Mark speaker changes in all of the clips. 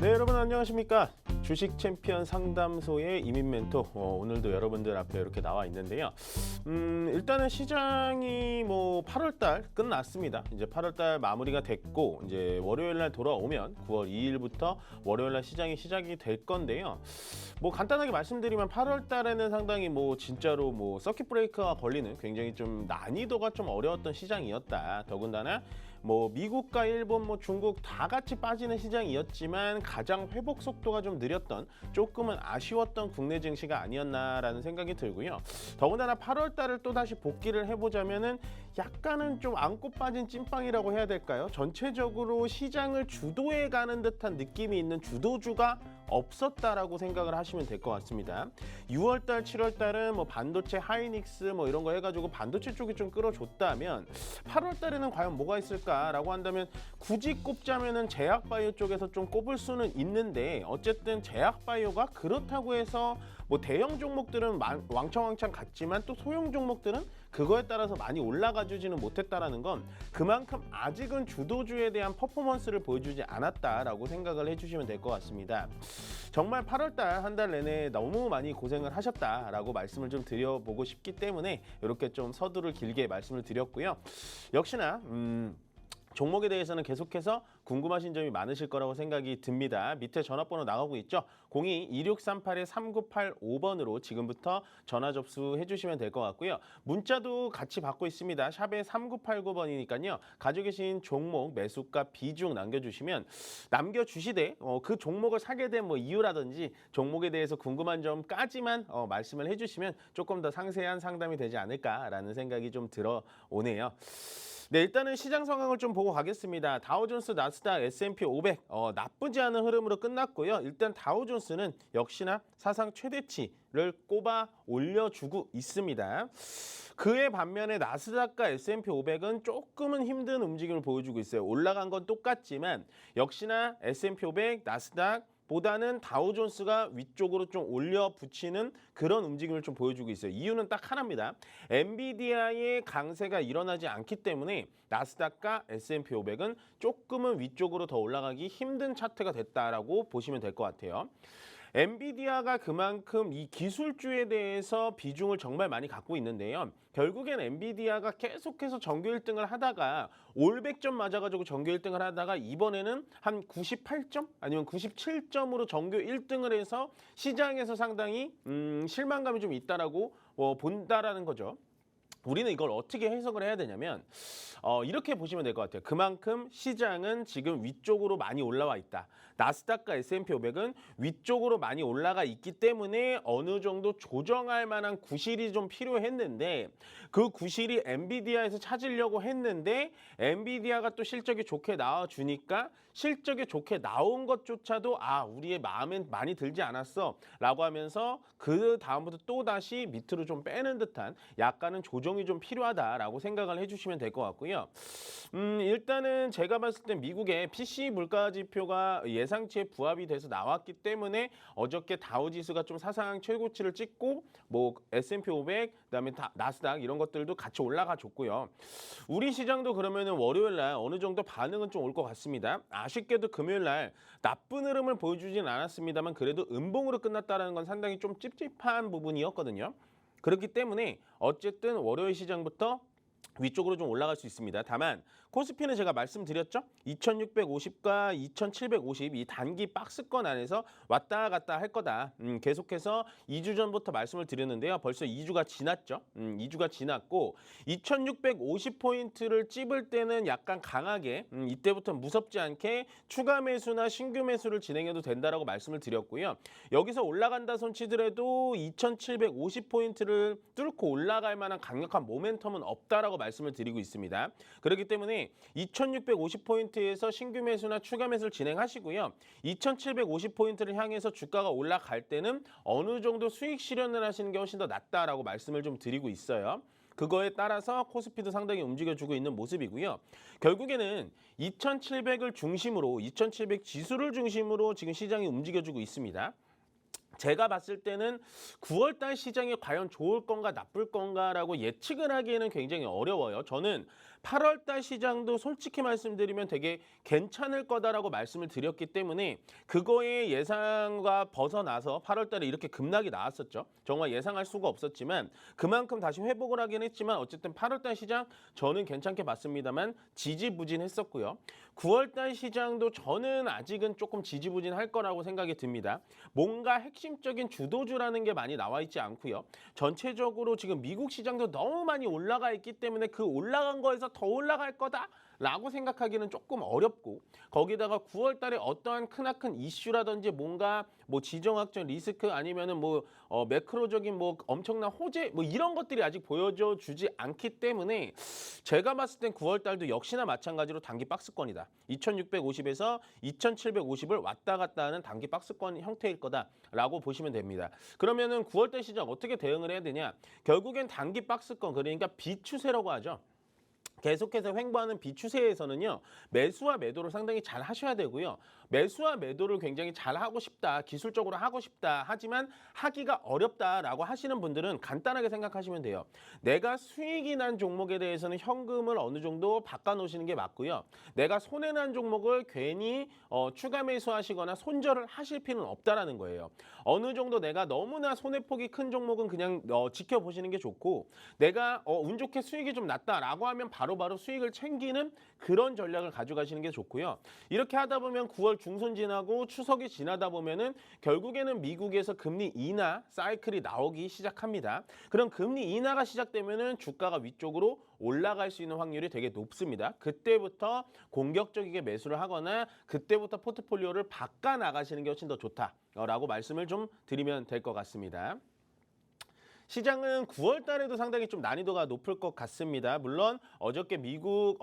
Speaker 1: 네, 여러분 안녕하십니까? 주식 챔피언 상담소의 이민 멘토 오늘도 여러분들 앞에 이렇게 나와 있는데요. 일단은 시장이 8월 달 끝났습니다. 이제 8월 달 마무리가 됐고 이제 월요일 날 돌아오면 9월 2일부터 월요일 날 시장이 시작이 될 건데요. 간단하게 말씀드리면 8월 달에는 상당히 진짜로 서킷 브레이크가 걸리는 굉장히 좀 난이도가 좀 어려웠던 시장이었다. 더군다나 미국과 일본, 중국 다 같이 빠지는 시장이었지만 가장 회복 속도가 좀 느렸던 조금은 아쉬웠던 국내 증시가 아니었나라는 생각이 들고요. 더군다나 8월 달을 또 다시 복귀를 해보자면은 약간은 좀 안고 빠진 찐빵이라고 해야 될까요? 전체적으로 시장을 주도해가는 듯한 느낌이 있는 주도주가 없었다라고 생각을 하시면 될 것 같습니다. 6월 달, 7월 달은 반도체 하이닉스 이런 거 해가지고 반도체 쪽이 좀 끌어줬다면 8월 달에는 과연 뭐가 있을까라고 한다면 굳이 꼽자면은 제약바이오 쪽에서 좀 꼽을 수는 있는데 어쨌든 제약바이오가 그렇다고 해서 대형 종목들은 왕창왕창 갔지만 또 소형 종목들은 그거에 따라서 많이 올라가주지는 못했다라는 건 그만큼 아직은 주도주에 대한 퍼포먼스를 보여주지 않았다라고 생각을 해주시면 될 것 같습니다. 정말 8월달 한 달 내내 너무 많이 고생을 하셨다라고 말씀을 좀 드려보고 싶기 때문에 이렇게 좀 서두를 길게 말씀을 드렸고요. 역시나 종목에 대해서는 계속해서 궁금하신 점이 많으실 거라고 생각이 듭니다. 밑에 전화번호 나가고 있죠? 02-2638-3985번으로 지금부터 전화 접수해 주시면 될 것 같고요. 문자도 같이 받고 있습니다. 샵에 3989번이니까요. 가지고 계신 종목, 매수가, 비중 남겨주시되 그 종목을 사게 된 이유라든지 종목에 대해서 궁금한 점까지만 말씀을 해주시면 조금 더 상세한 상담이 되지 않을까라는 생각이 좀 들어오네요. 네, 일단은 시장 상황을 좀 보고 가겠습니다. 다우존스, 나스닥, S&P 500 나쁘지 않은 흐름으로 끝났고요. 일단 다우존스는 역시나 사상 최대치를 꼽아 올려주고 있습니다. 그에 반면에 나스닥과 S&P 500은 조금은 힘든 움직임을 보여주고 있어요. 올라간 건 똑같지만 역시나 S&P 500, 나스닥 보다는 다우존스가 위쪽으로 좀 올려 붙이는 그런 움직임을 좀 보여주고 있어요. 이유는 딱 하나입니다. 엔비디아의 강세가 일어나지 않기 때문에 나스닥과 S&P 500은 조금은 위쪽으로 더 올라가기 힘든 차트가 됐다라고 보시면 될 것 같아요. 엔비디아가 그만큼 이 기술주에 대해서 비중을 정말 많이 갖고 있는데요. 결국엔 엔비디아가 계속해서 전교 1등을 하다가 올 100점 맞아가지고 전교 1등을 하다가 이번에는 한 98점 아니면 97점으로 전교 1등을 해서 시장에서 상당히 실망감이 좀 있다라고 본다라는 거죠. 우리는 이걸 어떻게 해석을 해야 되냐면 이렇게 보시면 될 것 같아요. 그만큼 시장은 지금 위쪽으로 많이 올라와 있다. 나스닥과 S&P 500은 위쪽으로 많이 올라가 있기 때문에 어느 정도 조정할 만한 구실이 좀 필요했는데 그 구실이 엔비디아에서 찾으려고 했는데 엔비디아가 또 실적이 좋게 나와주니까 실적이 좋게 나온 것조차도 우리의 마음엔 많이 들지 않았어 라고 하면서 그 다음부터 또다시 밑으로 좀 빼는 듯한 약간은 조정이 좀 필요하다라고 생각을 해주시면 될 것 같고요. 일단은 제가 봤을 때 미국의 PC 물가 지표가 예상치에 부합이 돼서 나왔기 때문에 어저께 다우지수가 좀 사상 최고치를 찍고 S&P 500, 그다음에 나스닥 이런 것들도 같이 올라가 줬고요. 우리 시장도 그러면은 월요일 날 어느 정도 반응은 좀 올 것 같습니다. 아쉽게도 금요일 날 나쁜 흐름을 보여주진 않았습니다만 그래도 음봉으로 끝났다는 건 상당히 좀 찝찝한 부분이었거든요. 그렇기 때문에 어쨌든 월요일 시장부터 위쪽으로 좀 올라갈 수 있습니다. 다만 코스피는 제가 말씀드렸죠. 2650과 2750 이 단기 박스권 안에서 왔다 갔다 할 거다. 계속해서 2주 전부터 말씀을 드렸는데요. 벌써 2주가 지났죠. 2주가 지났고 2650포인트를 찝을 때는 약간 강하게 이때부터 무섭지 않게 추가 매수나 신규 매수를 진행해도 된다라고 말씀을 드렸고요. 여기서 올라간다 손치더라도 2750포인트를 뚫고 올라갈 만한 강력한 모멘텀은 없다라고 말씀을 드리고 있습니다. 그렇기 때문에 2650포인트에서 신규 매수나 추가 매수를 진행하시고요. 2750포인트를 향해서 주가가 올라갈 때는 어느 정도 수익 실현을 하시는 게 훨씬 더 낫다라고 말씀을 좀 드리고 있어요. 그거에 따라서 코스피도 상당히 움직여주고 있는 모습이고요. 결국에는 2700을 중심으로 2700 지수를 중심으로 지금 시장이 움직여주고 있습니다. 제가 봤을 때는 9월 달 시장이 과연 좋을 건가 나쁠 건가라고 예측을 하기에는 굉장히 어려워요. 저는 8월 달 시장도 솔직히 말씀드리면 되게 괜찮을 거다라고 말씀을 드렸기 때문에 그거의 예상과 벗어나서 8월 달에 이렇게 급락이 나왔었죠. 정말 예상할 수가 없었지만 그만큼 다시 회복을 하긴 했지만 어쨌든 8월 달 시장 저는 괜찮게 봤습니다만 지지부진했었고요. 9월 달 시장도 저는 아직은 조금 지지부진할 거라고 생각이 듭니다. 뭔가 핵심적인 주도주라는 게 많이 나와 있지 않고요. 전체적으로 지금 미국 시장도 너무 많이 올라가 있기 때문에 그 올라간 거에서 더 올라갈 거다라고 생각하기는 조금 어렵고 거기다가 9월 달에 어떠한 크나큰 이슈라든지 뭔가 뭐 지정학적 리스크 아니면은 뭐 매크로적인 뭐 엄청난 호재 뭐 이런 것들이 아직 보여줘 주지 않기 때문에 제가 봤을 땐 9월 달도 역시나 마찬가지로 단기 박스권이다. 2650에서 2750을 왔다 갔다 하는 단기 박스권 형태일 거다라고 보시면 됩니다. 그러면은 9월 달 시장 어떻게 대응을 해야 되냐? 결국엔 단기 박스권 그러니까 비추세라고 하죠. 계속해서 횡보하는 비추세에서는요. 매수와 매도를 상당히 잘 하셔야 되고요. 매수와 매도를 굉장히 잘 하고 싶다. 기술적으로 하고 싶다. 하지만 하기가 어렵다라고 하시는 분들은 간단하게 생각하시면 돼요. 내가 수익이 난 종목에 대해서는 현금을 어느 정도 바꿔놓으시는 게 맞고요. 내가 손해난 종목을 괜히 추가 매수하시거나 손절을 하실 필요는 없다라는 거예요. 어느 정도 내가 너무나 손해폭이 큰 종목은 그냥 지켜보시는 게 좋고 내가 운 좋게 수익이 좀 났다라고 하면 바로바로 수익을 챙기는 그런 전략을 가져가시는 게 좋고요. 이렇게 하다 보면 9월 중순 지나고 추석이 지나다 보면은 결국에는 미국에서 금리 인하 사이클이 나오기 시작합니다. 그럼 금리 인하가 시작되면은 주가가 위쪽으로 올라갈 수 있는 확률이 되게 높습니다. 그때부터 공격적이게 매수를 하거나 그때부터 포트폴리오를 바꿔 나가시는 게 훨씬 더 좋다라고 말씀을 좀 드리면 될 것 같습니다. 시장은 9월 달에도 상당히 좀 난이도가 높을 것 같습니다. 물론 어저께 미국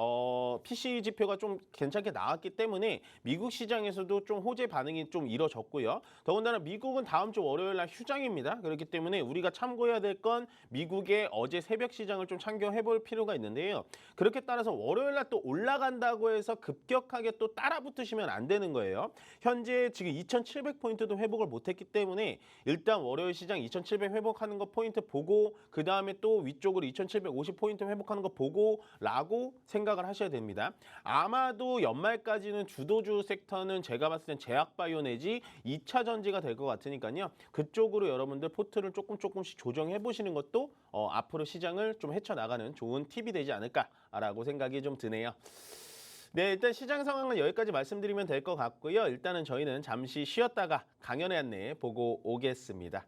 Speaker 1: PC 지표가 좀 괜찮게 나왔기 때문에 미국 시장에서도 좀 호재 반응이 좀 이뤄졌고요. 더군다나 미국은 다음 주 월요일 날 휴장입니다. 그렇기 때문에 우리가 참고해야 될 건 미국의 어제 새벽 시장을 좀 참고해 볼 필요가 있는데요. 그렇게 따라서 월요일 날 또 올라간다고 해서 급격하게 또 따라 붙으시면 안 되는 거예요. 현재 지금 2,700포인트도 회복을 못했기 때문에 일단 월요일 시장 2,700 회복하는 거 포인트 보고 그 다음에 또 위쪽으로 2,750포인트 회복하는 거 보고 라고 생각을 하셔야 됩니다. 아마도 연말까지는 주도주 섹터는 제가 봤을 땐 제약바이오 내지 2차 전지가 될 것 같으니까요. 그쪽으로 여러분들 포트를 조금씩 조정해 보시는 것도 앞으로 시장을 좀 헤쳐나가는 좋은 팁이 되지 않을까라고 생각이 좀 드네요. 네, 일단 시장 상황은 여기까지 말씀드리면 될 것 같고요. 일단은 저희는 잠시 쉬었다가 강연의 안내 보고 오겠습니다.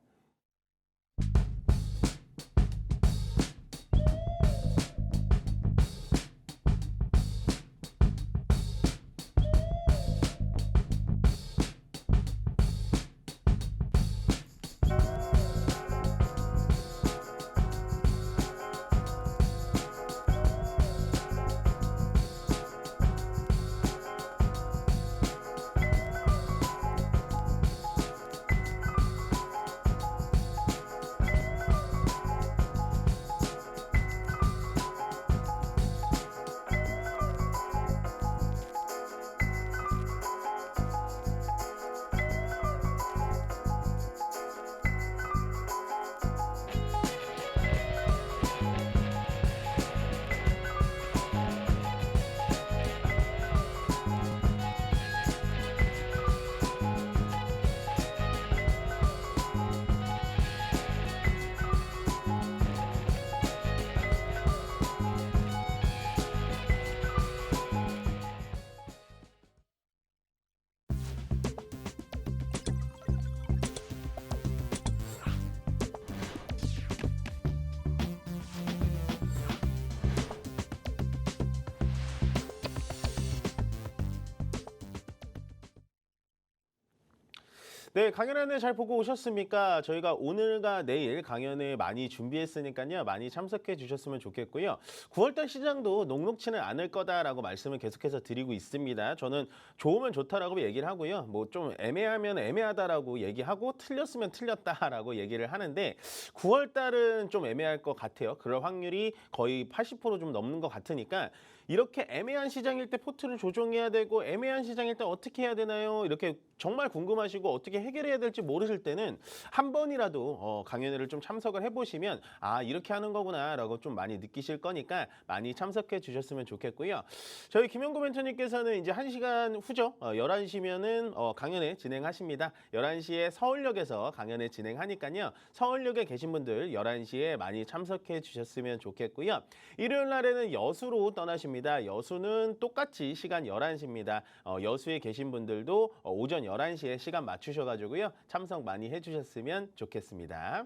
Speaker 1: 네, 강연 안내 잘 보고 오셨습니까? 저희가 오늘과 내일 강연을 많이 준비했으니까요. 많이 참석해 주셨으면 좋겠고요. 9월달 시장도 녹록치는 않을 거다라고 말씀을 계속해서 드리고 있습니다. 저는 좋으면 좋다라고 얘기를 하고요. 뭐 좀 애매하면 애매하다라고 얘기하고 틀렸으면 틀렸다라고 얘기를 하는데 9월달은 좀 애매할 것 같아요. 그럴 확률이 거의 80%좀 넘는 것 같으니까 이렇게 애매한 시장일 때 포트를 조정해야 되고 애매한 시장일 때 어떻게 해야 되나요? 이렇게 정말 궁금하시고 어떻게 해결해야 될지 모르실 때는 한 번이라도 강연회를 좀 참석을 해보시면 아 이렇게 하는 거구나라고 좀 많이 느끼실 거니까 많이 참석해 주셨으면 좋겠고요. 저희 김영구 멘토님께서는 이제 1시간 후죠. 11시면은 강연회 진행하십니다. 11시에 서울역에서 강연회 진행하니까요. 서울역에 계신 분들 11시에 많이 참석해 주셨으면 좋겠고요. 일요일 날에는 여수로 떠나십니다. 여수는 똑같이 시간 11시입니다. 여수에 계신 분들도 오전 11시에 시간 맞추셔가지고요. 참석 많이 해주셨으면 좋겠습니다.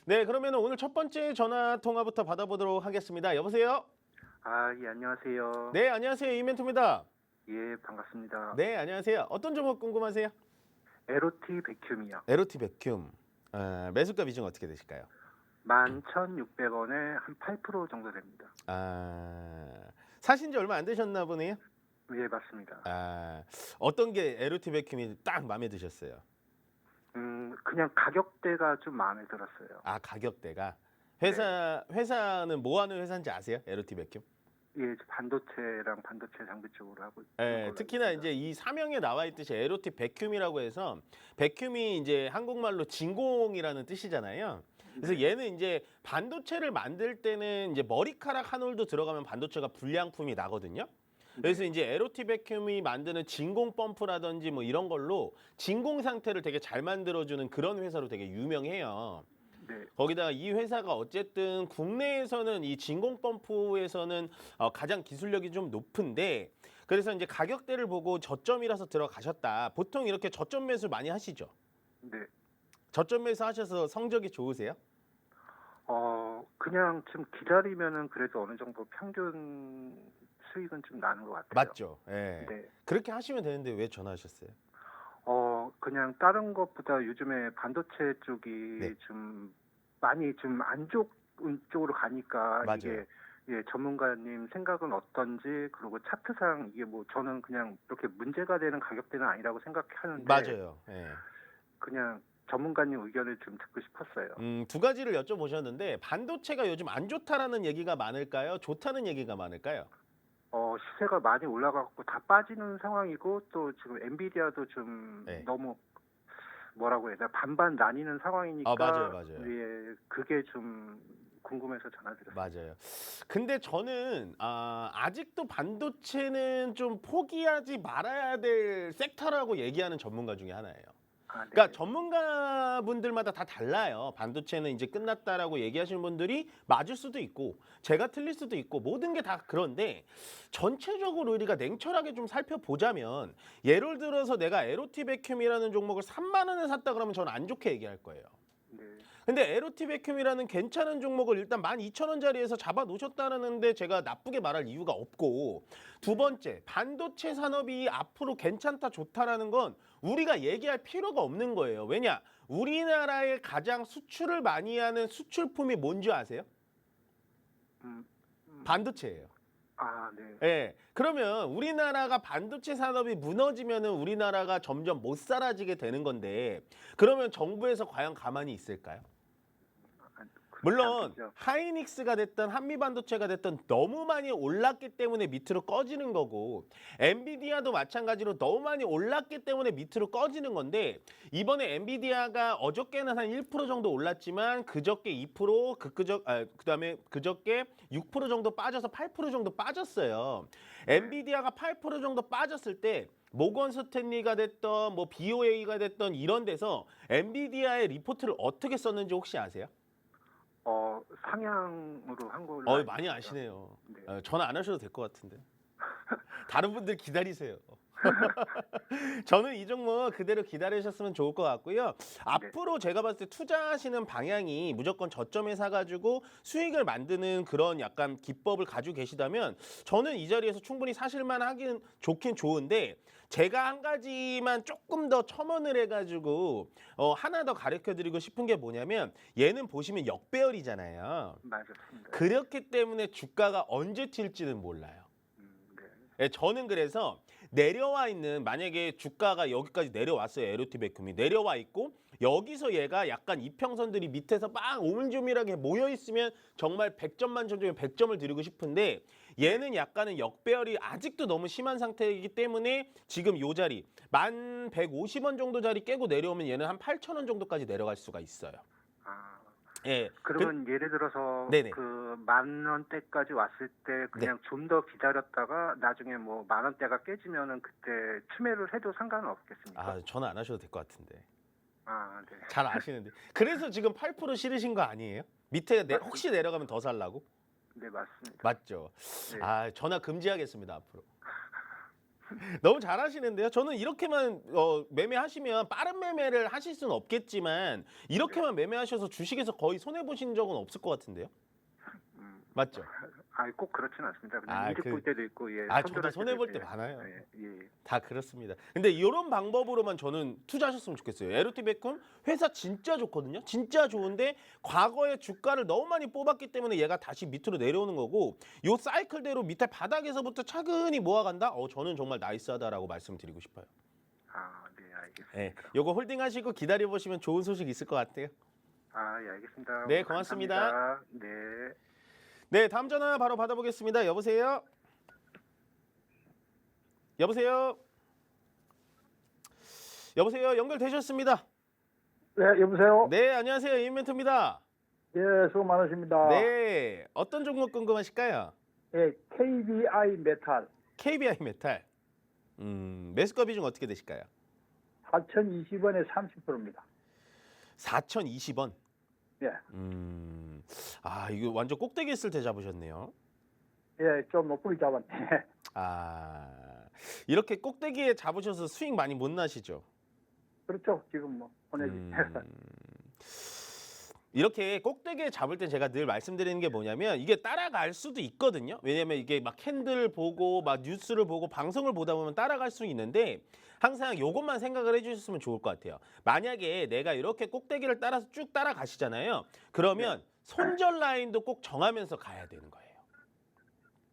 Speaker 1: 네, 그러면 오늘 첫 번째 전화 통화부터 받아보도록 하겠습니다. 여보세요?
Speaker 2: 예, 안녕하세요.
Speaker 1: 네, 안녕하세요. 이멘토입니다.
Speaker 2: 예, 반갑습니다.
Speaker 1: 네, 안녕하세요. 어떤 종목 궁금하세요?
Speaker 2: 에로티 백큐미요.
Speaker 1: 에로티 백큐ම්. 매수가 비중 어떻게 되실까요?
Speaker 2: 11,600원에 한 8% 정도 됩니다.
Speaker 1: 사신 지 얼마 안 되셨나 보네요?
Speaker 2: 예, 맞습니다.
Speaker 1: 어떤 게 에로티 백큐이 딱 마음에 드셨어요?
Speaker 2: 그냥 가격대가 좀 마음에 들었어요.
Speaker 1: 가격대가. 회사는 뭐 하는 회사인지 아세요? 에로티 백큐?
Speaker 2: 예, 반도체랑 반도체 장비 쪽으로 하고 있는
Speaker 1: 네,
Speaker 2: 걸로
Speaker 1: 특히나
Speaker 2: 알고 있습니다.
Speaker 1: 이제 이 사명에 나와 있듯이 에로티 백큐이라고 해서 백큐이 이제 한국말로 진공이라는 뜻이잖아요. 그래서 얘는 이제 반도체를 만들 때는 이제 머리카락 한 올도 들어가면 반도체가 불량품이 나거든요. 그래서 이제 에로티 백큐이 만드는 진공 펌프라든지 뭐 이런 걸로 진공 상태를 되게 잘 만들어주는 그런 회사로 되게 유명해요.
Speaker 2: 네,
Speaker 1: 거기다가 이 회사가 어쨌든 국내에서는 이 진공 펌프에서는 가장 기술력이 좀 높은데 그래서 이제 가격대를 보고 저점이라서 들어가셨다. 보통 이렇게 저점 매수 많이 하시죠?
Speaker 2: 네.
Speaker 1: 저점 매수 하셔서 성적이 좋으세요?
Speaker 2: 그냥 좀 기다리면은 그래도 어느 정도 평균 수익은 좀 나는 것 같아요.
Speaker 1: 맞죠? 예.
Speaker 2: 네.
Speaker 1: 그렇게 하시면 되는데 왜 전화하셨어요?
Speaker 2: 그냥 다른 것보다 요즘에 반도체 쪽이
Speaker 1: 네.
Speaker 2: 좀 많이 좀 안 좋은 쪽으로 가니까
Speaker 1: 맞아요.
Speaker 2: 이게 예, 전문가님 생각은 어떤지 그리고 차트상 이게 뭐 저는 그냥 이렇게 문제가 되는 가격대는 아니라고 생각하는데
Speaker 1: 맞아요. 예.
Speaker 2: 그냥 전문가님 의견을 좀 듣고 싶었어요.
Speaker 1: 두 가지를 여쭤보셨는데 반도체가 요즘 안 좋다라는 얘기가 많을까요? 좋다는 얘기가 많을까요?
Speaker 2: 시세가 많이 올라가고 다 빠지는 상황이고 또 지금 엔비디아도 좀
Speaker 1: 네.
Speaker 2: 너무 뭐라고 해야 되나 반반 나뉘는 상황이니까
Speaker 1: 맞아요.
Speaker 2: 예, 그게 좀 궁금해서 전화드렸어요.
Speaker 1: 맞아요. 근데 저는 아직도 반도체는 좀 포기하지 말아야 될 섹터라고 얘기하는 전문가 중에 하나예요.
Speaker 2: 네.
Speaker 1: 그러니까 전문가분들마다 다 달라요. 반도체는 이제 끝났다라고 얘기하시는 분들이 맞을 수도 있고 제가 틀릴 수도 있고 모든 게 다 그런데 전체적으로 우리가 냉철하게 좀 살펴보자면 예를 들어서 내가 에로티 백큐이라는 종목을 3만 원에 샀다 그러면 저는 안 좋게 얘기할 거예요.
Speaker 2: 네.
Speaker 1: 근데 에로티 백큐이라는 괜찮은 종목을 일단 12,000원짜리에서 잡아 놓으셨다는데 제가 나쁘게 말할 이유가 없고 두 번째 반도체 산업이 앞으로 괜찮다 좋다라는 건 우리가 얘기할 필요가 없는 거예요. 왜냐? 우리나라의 가장 수출을 많이 하는 수출품이 뭔지 아세요? 반도체예요.
Speaker 2: 네.
Speaker 1: 예. 그러면 우리나라가 반도체 산업이 무너지면은 우리나라가 점점 못 살아지게 되는 건데 그러면 정부에서 과연 가만히 있을까요?
Speaker 2: 그렇지
Speaker 1: 물론
Speaker 2: 않겠죠.
Speaker 1: 하이닉스가 됐든 한미반도체가 됐든 너무 많이 올랐기 때문에 밑으로 꺼지는 거고 엔비디아도 마찬가지로 너무 많이 올랐기 때문에 밑으로 꺼지는 건데 이번에 엔비디아가 어저께는 한 1% 정도 올랐지만 그저께 2% 그다음에 그저께 6% 정도 빠져서 8% 정도 빠졌어요. 엔비디아가 8% 정도 빠졌을 때 모건 스탠리가 됐던 뭐 BOA가 됐던 이런 데서 엔비디아의 리포트를 어떻게 썼는지 혹시 아세요?
Speaker 2: 상향으로 한 걸로 알고
Speaker 1: 많이
Speaker 2: 있습니다.
Speaker 1: 아시네요.
Speaker 2: 네.
Speaker 1: 전화 안 하셔도 될 것 같은데. 다른 분들 기다리세요. 저는 이 종목 그대로 기다리셨으면 좋을 것 같고요. 앞으로 제가 봤을 때 투자하시는 방향이 무조건 저점에 사가지고 수익을 만드는 그런 약간 기법을 가지고 계시다면 저는 이 자리에서 충분히 사실만 하긴 좋긴 좋은데 제가 한 가지만 조금 더 첨언을 해가지고 하나 더 가르쳐드리고 싶은 게 뭐냐면 얘는 보시면 역배열이잖아요.
Speaker 2: 맞습니다.
Speaker 1: 그렇기 때문에 주가가 언제 튈지는 몰라요.
Speaker 2: 네.
Speaker 1: 예, 저는 그래서 내려와 있는 만약에 주가가 여기까지 내려왔어요. 에로티 백큐이 내려와 있고 여기서 얘가 약간 이평선들이 밑에서 막 오밀조밀하게 모여 있으면 정말 100점 만점 중에 100점을 드리고 싶은데 얘는 약간은 역배열이 아직도 너무 심한 상태이기 때문에 지금 요 자리 1150원 정도 자리 깨고 내려오면 얘는 한 8,000원 정도까지 내려갈 수가 있어요.
Speaker 2: 아,
Speaker 1: 예.
Speaker 2: 그러면 예를 들어서
Speaker 1: 네네.
Speaker 2: 그 만 원대까지 왔을 때 그냥 좀 더 기다렸다가 나중에 뭐 만 원대가 깨지면은 그때 추매를 해도 상관은 없겠습니까?
Speaker 1: 아, 전화 안 하셔도 될 것 같은데.
Speaker 2: 아, 네.
Speaker 1: 잘 아시는데. 그래서 지금 8% 실으신 거 아니에요? 밑에 혹시 내려가면 더 살라고?
Speaker 2: 네, 맞습니다.
Speaker 1: 맞죠.
Speaker 2: 네.
Speaker 1: 아, 전화 금지하겠습니다, 앞으로. 너무 잘하시는데요. 저는 이렇게만 매매하시면 빠른 매매를 하실 수는 없겠지만 이렇게만 매매하셔서 주식에서 거의 손해 보신 적은 없을 것 같은데요. 맞죠?
Speaker 2: 꼭 그렇진 않습니다. 그냥
Speaker 1: 아,
Speaker 2: 이득 볼 때도 있고, 예.
Speaker 1: 저도
Speaker 2: 손절할
Speaker 1: 손해
Speaker 2: 때도
Speaker 1: 볼 때
Speaker 2: 있고,
Speaker 1: 많아요.
Speaker 2: 예, 예.
Speaker 1: 다 그렇습니다. 근데 이런 방법으로만 저는 투자하셨으면 좋겠어요. 에르티베쿰 회사 진짜 좋거든요. 진짜 좋은데 과거에 주가를 너무 많이 뽑았기 때문에 얘가 다시 밑으로 내려오는 거고 요 사이클대로 밑에 바닥에서부터 차근히 모아간다? 저는 정말 나이스하다라고 말씀드리고 싶어요.
Speaker 2: 아, 네, 알겠습니다.
Speaker 1: 네, 요거 홀딩하시고 기다려보시면 좋은 소식 있을 것 같아요.
Speaker 2: 아, 예, 알겠습니다.
Speaker 1: 네, 고맙습니다.
Speaker 2: 감사합니다. 네.
Speaker 1: 네, 다음 전화 바로 받아보겠습니다. 여보세요? 여보세요? 여보세요? 연결되셨습니다.
Speaker 3: 네, 여보세요?
Speaker 1: 네, 안녕하세요. 이인멘트입니다.
Speaker 3: 예, 수고 많으십니다.
Speaker 1: 네, 어떤 종목 궁금하실까요?
Speaker 3: 예, KBI 메탈
Speaker 1: KBI 메탈. 매수가 비중 어떻게 되실까요?
Speaker 3: 4,020원에 30%입니다.
Speaker 1: 4,020원.
Speaker 3: 예,
Speaker 1: 아, 이거 완전 꼭대기 있을 때 잡으셨네요.
Speaker 3: 예, 좀 높게 잡았네.
Speaker 1: 아, 이렇게 꼭대기에 잡으셔서 수익 많이 못 나시죠?
Speaker 3: 그렇죠, 지금 뭐 보내지.
Speaker 1: 이렇게 꼭대기에 잡을 때 제가 늘 말씀드리는 게 뭐냐면 이게 따라갈 수도 있거든요. 왜냐면 이게 막 캔들 보고 막 뉴스를 보고 방송을 보다 보면 따라갈 수 있는데 항상 요것만 생각을 해주셨으면 좋을 것 같아요. 만약에 내가 이렇게 꼭대기를 따라서 쭉 따라가시잖아요. 그러면 손절 라인도 꼭 정하면서 가야 되는 거예요.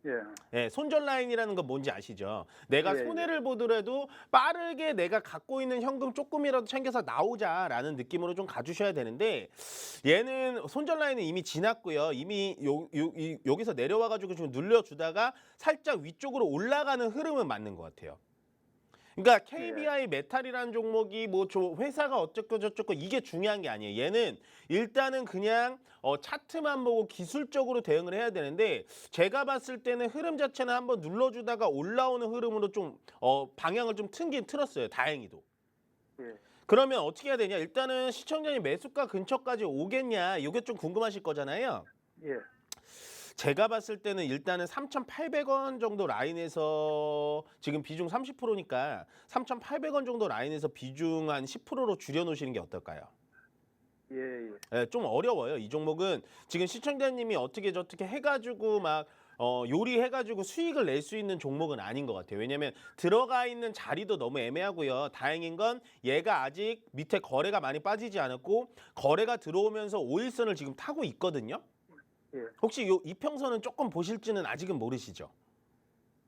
Speaker 3: 예,
Speaker 1: 예, 손절 라인이라는 건 뭔지 아시죠? 내가
Speaker 3: 예,
Speaker 1: 손해를 보더라도 빠르게 내가 갖고 있는 현금 조금이라도 챙겨서 나오자라는 느낌으로 좀 가주셔야 되는데 얘는 손절 라인은 이미 지났고요. 이미 여기서 내려와가지고 좀 눌려주다가 살짝 위쪽으로 올라가는 흐름은 맞는 것 같아요. 그러니까 KBI 메탈이라는 종목이 뭐 회사가 어쩌고 저쩌고 이게 중요한 게 아니에요. 얘는 일단은 그냥 차트만 보고 기술적으로 대응을 해야 되는데 제가 봤을 때는 흐름 자체는 한번 눌러주다가 올라오는 흐름으로 좀 방향을 좀 틀긴 틀었어요. 다행히도.
Speaker 3: 예,
Speaker 1: 그러면 어떻게 해야 되냐? 일단은 시청자님 매수가 근처까지 오겠냐? 이게 좀 궁금하실 거잖아요.
Speaker 3: 예,
Speaker 1: 제가 봤을 때는 일단은 3,800원 정도 라인에서 지금 비중 30%니까 3,800원 정도 라인에서 비중 한 10%로 줄여놓으시는 게 어떨까요?
Speaker 3: 예, 예.
Speaker 1: 네, 좀 어려워요. 이 종목은 지금 시청자님이 어떻게 저렇게 해가지고 막 요리해가지고 수익을 낼 수 있는 종목은 아닌 것 같아요. 왜냐하면 들어가 있는 자리도 너무 애매하고요. 다행인 건 얘가 아직 밑에 거래가 많이 빠지지 않았고 거래가 들어오면서 5일선을 지금 타고 있거든요.
Speaker 3: 예,
Speaker 1: 혹시 요 이평선은 조금 보실지는 아직은 모르시죠?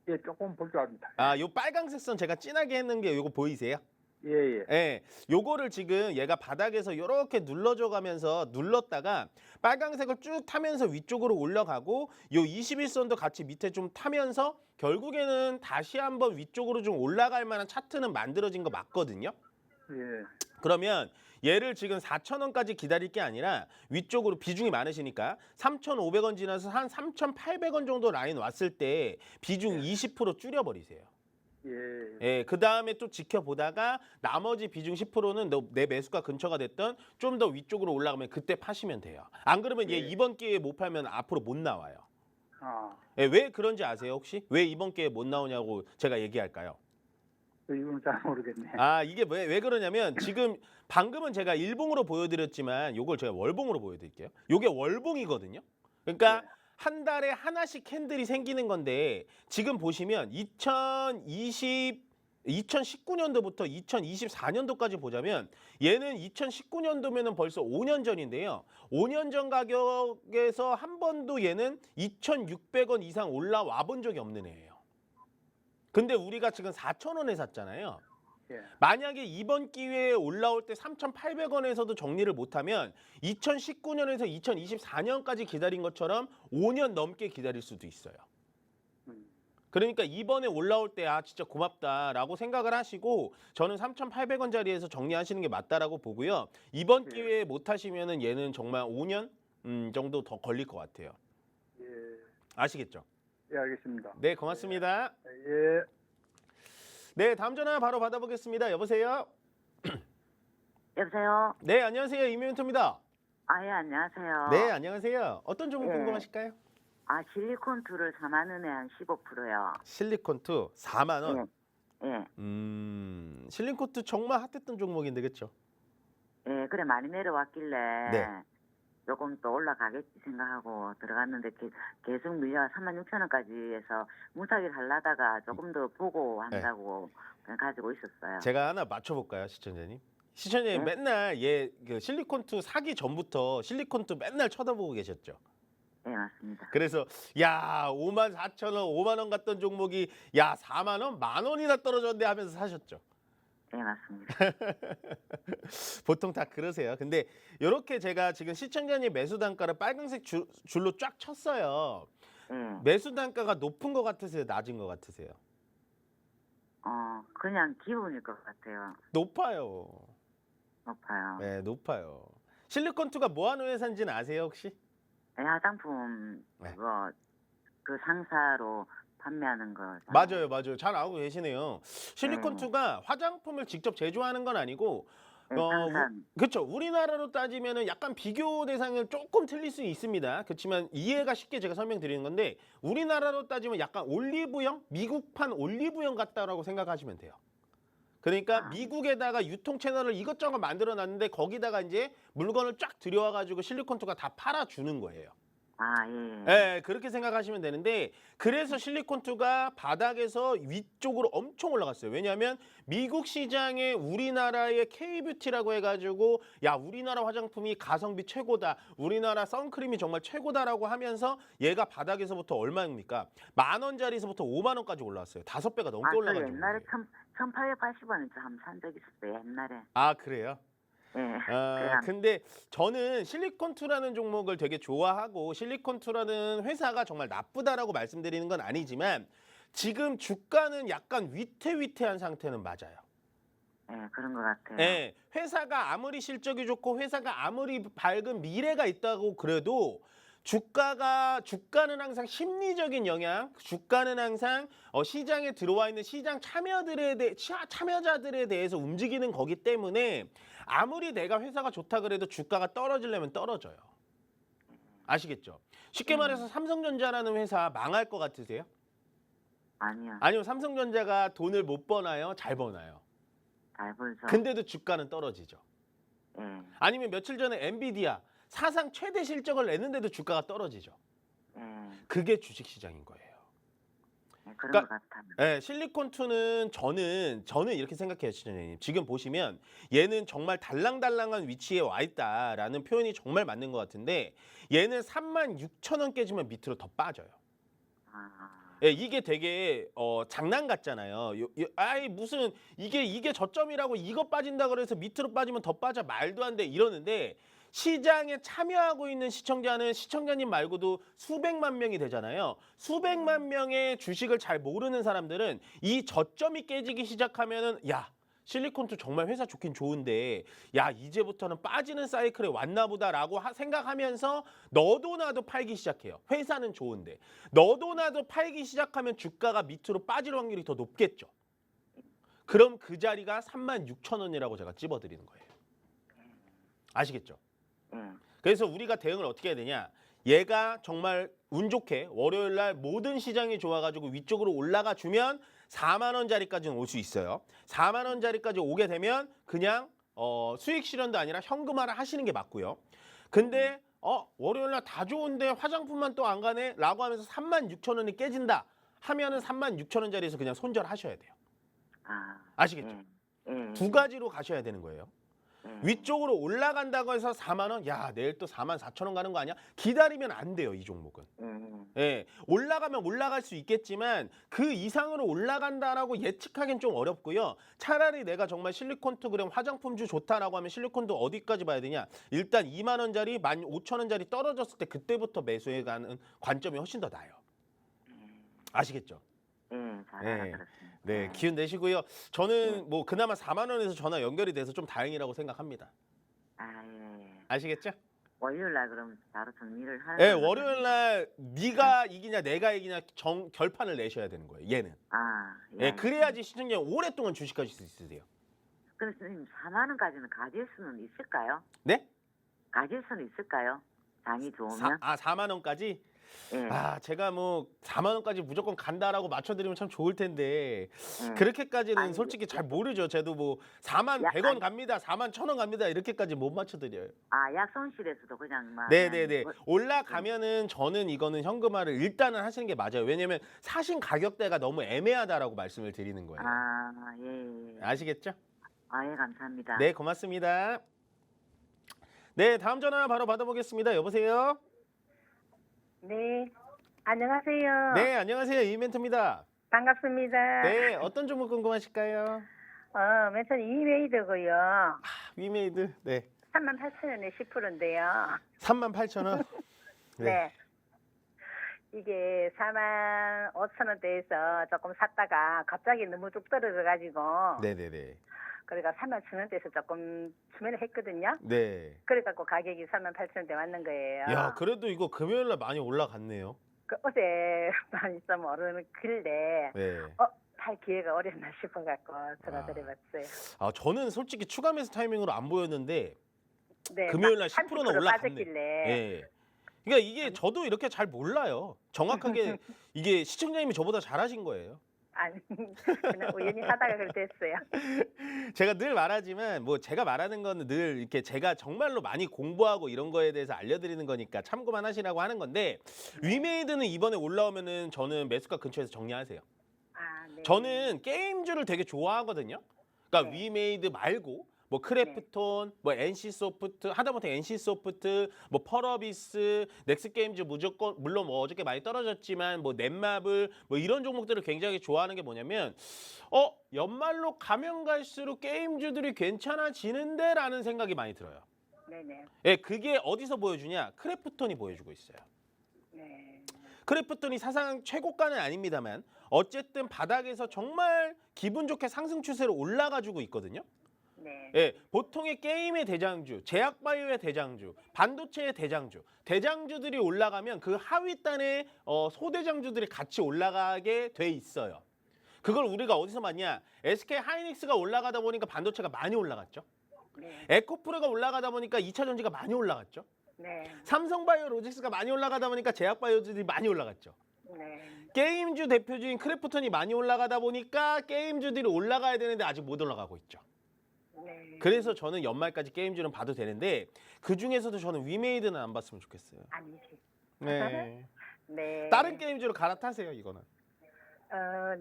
Speaker 3: 예, 조금 볼 줄 압니다.
Speaker 1: 아, 요 빨강색 선 제가 진하게 했는 게 요거 보이세요?
Speaker 3: 예, 예,
Speaker 1: 예. 요거를 지금 얘가 바닥에서 요렇게 눌러줘 가면서 눌렀다가 빨강색을 쭉 타면서 위쪽으로 올라가고 요 21선도 같이 밑에 좀 타면서 결국에는 다시 한번 위쪽으로 좀 올라갈 만한 차트는 만들어진 거 맞거든요.
Speaker 3: 예,
Speaker 1: 그러면 얘를 지금 4,000원까지 기다릴 게 아니라 위쪽으로 비중이 많으시니까 3,500원 지나서 한 3,800원 정도 라인 왔을 때 비중 20% 줄여버리세요.
Speaker 3: 예,
Speaker 1: 예, 그 다음에 또 지켜보다가 나머지 비중 10%는 내 매수가 근처가 됐던 좀 더 위쪽으로 올라가면 그때 파시면 돼요. 안 그러면 얘
Speaker 3: 예.
Speaker 1: 이번 기회에 못 팔면 앞으로 못 나와요.
Speaker 3: 아,
Speaker 1: 예, 왜 그런지 아세요 혹시? 왜 이번 기회에 못 나오냐고 제가 얘기할까요?
Speaker 3: 이건 잘 모르겠네.
Speaker 1: 아, 이게 왜 그러냐면 지금 방금은 제가 일봉으로 보여드렸지만 요걸 제가 월봉으로 보여드릴게요. 요게 월봉이거든요. 그러니까
Speaker 3: 네.
Speaker 1: 한 달에 하나씩 캔들이 생기는 건데 지금 보시면 2019년도부터 2024년도까지 보자면 얘는 2019년도면은 벌써 5년 전인데요. 5년 전 가격에서 한 번도 얘는 2,600원 이상 올라와 본 적이 없는 애예요. 근데 우리가 지금 4,000원에 샀잖아요.
Speaker 3: 예.
Speaker 1: 만약에 이번 기회에 올라올 때 3,800원에서도 정리를 못하면 2019년에서 2024년까지 기다린 것처럼 5년 넘게 기다릴 수도 있어요.
Speaker 3: 음.
Speaker 1: 그러니까 이번에 올라올 때 아 진짜 고맙다라고 생각을 하시고 저는 3,800원짜리에서 정리하시는 게 맞다라고 보고요. 이번
Speaker 3: 예.
Speaker 1: 기회에 못 하시면은 얘는 정말 5년 정도 더 걸릴 것 같아요.
Speaker 3: 예.
Speaker 1: 아시겠죠?
Speaker 3: 예, 알겠습니다.
Speaker 1: 네, 고맙습니다.
Speaker 3: 예.
Speaker 1: 네, 다음 전화 바로 받아보겠습니다. 여보세요?
Speaker 4: 여보세요?
Speaker 1: 네, 안녕하세요. 이민투입니다.
Speaker 4: 아, 예, 안녕하세요.
Speaker 1: 네, 안녕하세요. 어떤 종목
Speaker 4: 예.
Speaker 1: 궁금하실까요?
Speaker 4: 아, 실리콘2를 4만 원에 한 15%요.
Speaker 1: 실리콘2 4만 원.
Speaker 4: 예.
Speaker 1: 실리콘2 정말 핫했던 종목인데 그렇죠?
Speaker 4: 예, 그래, 많이 내려왔길래.
Speaker 1: 네.
Speaker 4: 조금 또 올라가겠지 생각하고 들어갔는데 계속 밀려 36,000원까지 해서 무사기를 하려다가 조금 더 보고 한다고 그냥 가지고 있었어요.
Speaker 1: 제가 하나 맞춰볼까요, 시청자님? 시청자님
Speaker 4: 네?
Speaker 1: 맨날 그 실리콘2 사기 전부터 실리콘2 맨날 쳐다보고 계셨죠?
Speaker 4: 네, 맞습니다.
Speaker 1: 그래서 야 54,000원, 5만 원 갔던 종목이 야 4만 원, 만 원이나 떨어졌네 하면서 사셨죠?
Speaker 4: 네, 맞습니다.
Speaker 1: 보통 다 그러세요. 근데 이렇게 제가 지금 시청자님 매수 단가를 빨간색 줄로 쫙 쳤어요.
Speaker 4: 예.
Speaker 1: 매수 단가가 높은 것 같으세요? 낮은 것 같으세요?
Speaker 4: 그냥 기분일 것 같아요.
Speaker 1: 높아요.
Speaker 4: 높아요.
Speaker 1: 네, 높아요. 실리콘2가 뭐 하는 회사인지는 아세요, 혹시?
Speaker 4: 예, 화장품
Speaker 1: 네.
Speaker 4: 그거 그 상사로 판매하는 거.
Speaker 1: 맞아요, 맞아요. 잘 알고 계시네요. 실리콘2가 화장품을 직접 제조하는 건 아니고,
Speaker 4: 네, 상산.
Speaker 1: 그렇죠. 우리나라로 따지면은 약간 비교 대상을 조금 틀릴 수 있습니다. 그렇지만 이해가 쉽게 제가 설명드리는 건데, 우리나라로 따지면 약간 올리브영, 미국판 올리브영 같다라고 생각하시면 돼요. 그러니까 미국에다가 유통 채널을 이것저것 만들어 놨는데 거기다가 이제 물건을 쫙 들여와 가지고 실리콘2가 다 팔아 주는 거예요.
Speaker 4: 아, 예.
Speaker 1: 네, 그렇게 생각하시면 되는데 그래서 실리콘2가 바닥에서 위쪽으로 엄청 올라갔어요. 왜냐하면 미국 시장에 우리나라의 K뷰티라고 해가지고 야 우리나라 화장품이 가성비 최고다. 우리나라 선크림이 정말 최고다라고 하면서 얘가 바닥에서부터 얼마입니까? 10,000원짜리에서부터 5만 원까지 올라왔어요. 5배가 넘게
Speaker 4: 그
Speaker 1: 올라간
Speaker 4: 옛날에
Speaker 1: 종목이에요.
Speaker 4: 1,880원에 한번 산 적 있었어요. 옛날에.
Speaker 1: 아 그래요?
Speaker 4: 예.
Speaker 1: 근데 저는 실리콘2라는 종목을 되게 좋아하고 실리콘2라는 회사가 정말 나쁘다라고 말씀드리는 건 아니지만 지금 주가는 약간 위태위태한 상태는 맞아요.
Speaker 4: 예, 그런 것 같아요.
Speaker 1: 네, 회사가 아무리 실적이 좋고 회사가 아무리 밝은 미래가 있다고 그래도 주가는 항상 심리적인 영향, 주가는 항상 시장에 들어와 있는 시장 참여자들에 대해서 움직이는 거기 때문에 아무리 내가 회사가 좋다 그래도 주가가 떨어지려면 떨어져요. 아시겠죠? 쉽게 말해서 삼성전자라는 회사 망할 것 같으세요?
Speaker 4: 아니요.
Speaker 1: 아니면 삼성전자가 돈을 못 버나요? 잘 버나요?
Speaker 4: 잘 벌죠.
Speaker 1: 근데도 주가는 떨어지죠.
Speaker 4: 예.
Speaker 1: 아니면 며칠 전에 엔비디아 사상 최대 실적을 냈는데도 주가가 떨어지죠.
Speaker 4: 예.
Speaker 1: 그게 주식시장인 거예요.
Speaker 4: 예, 그런
Speaker 1: 그러니까
Speaker 4: 것 같아요.
Speaker 1: 네, 실리콘2는 저는 이렇게 생각해요, 시청자님. 지금 보시면 얘는 정말 달랑달랑한 위치에 와 있다라는 표현이 정말 맞는 것 같은데 얘는 36,000원 깨지면 밑으로 더 빠져요. 예, 이게 되게 장난 같잖아요. 아이 무슨 이게 저점이라고 이거 빠진다 그래서 밑으로 빠지면 더 빠져 말도 안 돼 이러는데 시장에 참여하고 있는 시청자님 말고도 수백만 명이 되잖아요. 수백만 명의 주식을 잘 모르는 사람들은 이 저점이 깨지기 시작하면은 야 실리콘2 정말 회사 좋긴 좋은데 야 이제부터는 빠지는 사이클에 왔나 보다라고 생각하면서 너도 나도 팔기 시작해요. 회사는 좋은데 너도 나도 팔기 시작하면 주가가 밑으로 빠질 확률이 더 높겠죠. 그럼 그 자리가 36,000원이라고 제가 찝어드리는 거예요. 아시겠죠? 그래서 우리가 대응을 어떻게 해야 되냐? 얘가 정말 운 좋게 월요일 날 모든 시장이 좋아가지고 위쪽으로 올라가 주면 4만 원짜리까지는 올 수 있어요. 4만 원짜리까지 오게 되면 그냥 수익 실현도 아니라 현금화를 하시는 게 맞고요. 근데 월요일 날 다 좋은데 화장품만 또 안 가네? 라고 하면서 36,000원이 깨진다 하면은 36,000원짜리에서 그냥 손절하셔야 돼요. 아시겠죠?
Speaker 4: 예.
Speaker 1: 두 가지로 가셔야 되는 거예요. 위쪽으로 올라간다고 해서 4만 원? 야, 내일 또 4만 4천 원 가는 거 아니야? 기다리면 안 돼요, 이 종목은. 예, 올라가면 올라갈 수 있겠지만 그 이상으로 올라간다라고 예측하기는 좀 어렵고요. 차라리 내가 정말 실리콘트 그럼 화장품주 좋다라고 하면 실리콘트 어디까지 봐야 되냐? 일단 2만 원짜리, 15,000원짜리 떨어졌을 때 그때부터 매수해 가는 관점이 훨씬 더 나아요. 아시겠죠?
Speaker 4: 잘
Speaker 1: 네.
Speaker 4: 알아들었습니다.
Speaker 1: 네, 기운 내시고요. 저는 뭐 그나마 4만 원에서 전화 연결이 돼서 좀 다행이라고 생각합니다. 아시겠죠?
Speaker 4: 월요일 날 그럼 바로 정리를 하는
Speaker 1: 네,
Speaker 4: 걸로
Speaker 1: 월요일 날 네가 이기냐 내가 이기냐 결판을 내셔야 되는 거예요. 얘는. 예, 그래야지 시청자 오랫동안 주식하실 수 있으세요.
Speaker 4: 그럼 선생님 4만 원까지는 가질 수는 있을까요?
Speaker 1: 네?
Speaker 4: 가질 수는 있을까요? 장이 좋으면?
Speaker 1: 4만 원까지?
Speaker 4: 예.
Speaker 1: 제가 뭐 4만 원까지 무조건 간다라고 맞춰드리면 참 좋을 텐데
Speaker 4: 예.
Speaker 1: 그렇게까지는
Speaker 4: 아니,
Speaker 1: 솔직히 잘 모르죠. 저도 뭐 4만
Speaker 4: 야,
Speaker 1: 100원
Speaker 4: 아니.
Speaker 1: 갑니다. 4만 1,000원 갑니다. 이렇게까지 못 맞춰드려요.
Speaker 4: 약손실에서도 그냥 막.
Speaker 1: 네네네.
Speaker 4: 그냥
Speaker 1: 올라가면은 저는 이거는 현금화를 일단은 하시는 게 맞아요. 왜냐면 사신 가격대가 너무 애매하다라고 말씀을 드리는 거예요.
Speaker 4: 예.
Speaker 1: 아시겠죠?
Speaker 4: 예, 감사합니다.
Speaker 1: 네, 고맙습니다. 네, 다음 전화 바로 받아보겠습니다. 여보세요?
Speaker 5: 네, 안녕하세요.
Speaker 1: 네, 안녕하세요. 이멘트입니다.
Speaker 5: 반갑습니다.
Speaker 1: 네, 어떤 종목 궁금하실까요?
Speaker 5: 맨 처음 이메이드고요.
Speaker 1: 위메이드. 네.
Speaker 5: 38,000원에 10%인데요.
Speaker 1: 38,000원.
Speaker 5: 네. 이게 45,000원대에서 조금 샀다가 갑자기 너무 뚝 떨어져가지고
Speaker 1: 네네네.
Speaker 5: 그러니까 31,000원대에서 조금 추매를 했거든요.
Speaker 1: 네.
Speaker 5: 그래갖고 가격이 38,000원대 맞는 거예요.
Speaker 1: 야, 그래도 이거 금요일 날 많이 올라갔네요.
Speaker 5: 어제 많이 좀 오르길래
Speaker 1: 네.
Speaker 5: 팔 기회가 어렸나 싶어갖고 전화드려봤어요.
Speaker 1: 저는 솔직히 추가 매수 타이밍으로 안 보였는데
Speaker 5: 네,
Speaker 1: 금요일 날
Speaker 5: 30%
Speaker 1: 10%는 올라갔네.
Speaker 5: 빠졌길래.
Speaker 1: 예. 그러니까 이게 저도 이렇게 잘 몰라요. 정확하게 이게 시청자님이 저보다 잘하신 거예요.
Speaker 5: 아니, 그냥 우연히 하다가 그렇게 됐어요.
Speaker 1: 제가 늘 말하지만 뭐 제가 말하는 거는 늘 이렇게 제가 정말로 많이 공부하고 이런 거에 대해서 알려드리는 거니까 참고만 하시라고 하는 건데 위메이드는 이번에 올라오면은 저는 매수가 근처에서 정리하세요.
Speaker 5: 네.
Speaker 1: 저는 게임주를 되게 좋아하거든요. 그러니까
Speaker 5: 네.
Speaker 1: 위메이드 말고 뭐 크래프톤, 뭐 NC소프트, 하다못해 NC소프트, 뭐 펄어비스, 넥스게임즈 무조건 물론 뭐 어저께 많이 떨어졌지만 뭐 넷마블 뭐 이런 종목들을 굉장히 좋아하는 게 뭐냐면 연말로 가면 갈수록 게임주들이 괜찮아지는데라는 생각이 많이 들어요.
Speaker 5: 네네.
Speaker 1: 예, 그게 어디서 보여주냐? 크래프톤이 보여주고 있어요.
Speaker 5: 네.
Speaker 1: 크래프톤이 사상 최고가는 아닙니다만 어쨌든 바닥에서 정말 기분 좋게 상승 추세로 올라가지고 있거든요.
Speaker 5: 네.
Speaker 1: 예, 보통의 게임의 대장주, 제약바이오의 대장주, 반도체의 대장주, 대장주들이 올라가면 그 하위단의 소대장주들이 같이 올라가게 돼 있어요. 그걸 우리가 어디서 봤냐? SK 하이닉스가 올라가다 보니까 반도체가 많이 올라갔죠.
Speaker 5: 네.
Speaker 1: 에코프로가 올라가다 보니까 2차 전지가 많이 올라갔죠.
Speaker 5: 네.
Speaker 1: 삼성바이오로직스가 많이 올라가다 보니까 제약바이오들이 많이 올라갔죠.
Speaker 5: 네.
Speaker 1: 게임주 대표주인 크래프톤이 많이 올라가다 보니까 게임주들이 올라가야 되는데 아직 못 올라가고 있죠.
Speaker 5: 네.
Speaker 1: 그래서 저는 연말까지 게임주는 봐도 되는데 그 중에서도 저는 위메이드는 안 봤으면 좋겠어요.
Speaker 5: 아니지.
Speaker 1: 네.
Speaker 5: 네.
Speaker 1: 다른 게임주로 갈아타세요, 이거는.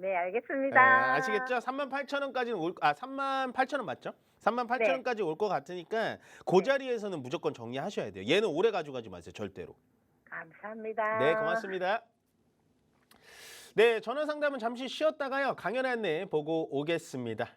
Speaker 5: 네, 알겠습니다.
Speaker 1: 아시겠죠? 38,000원까지는 38,000원 맞죠? 38,000원까지 올 것 같으니까 그 자리에서는 무조건 정리하셔야 돼요. 얘는 오래 가져가지 마세요, 절대로.
Speaker 5: 감사합니다.
Speaker 1: 네, 고맙습니다. 네, 전화 상담은 잠시 쉬었다가요. 강연 안내 보고 오겠습니다.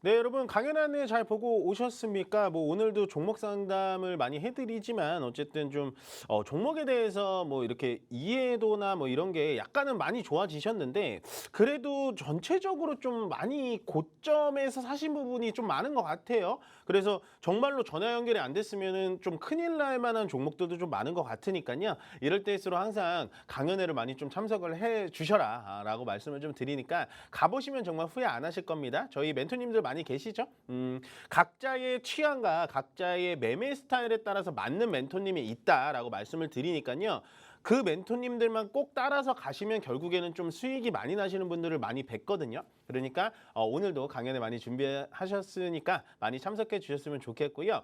Speaker 1: 네, 여러분 강연 안내 잘 보고 오셨습니까? 뭐 오늘도 종목 상담을 많이 해드리지만 어쨌든 좀 종목에 대해서 뭐 이렇게 이해도나 뭐 이런 게 약간은 많이 좋아지셨는데 그래도 전체적으로 좀 많이 고점에서 사신 부분이 좀 많은 것 같아요. 그래서 정말로 전화 연결이 안 됐으면은 좀 큰일 날 만한 종목들도 좀 많은 것 같으니까요. 이럴 때일수록 항상 강연회를 많이 좀 참석을 해 주셔라라고 말씀을 좀 드리니까 가보시면 정말 후회 안 하실 겁니다. 저희 멘토님들 많이 계시죠? 각자의 취향과 각자의 매매 스타일에 따라서 맞는 멘토님이 있다라고 말씀을 드리니까요. 그 멘토님들만 꼭 따라서 가시면 결국에는 좀 수익이 많이 나시는 분들을 많이 뵀거든요. 그러니까 오늘도 강연에 많이 준비하셨으니까 많이 참석해 주셨으면 좋겠고요.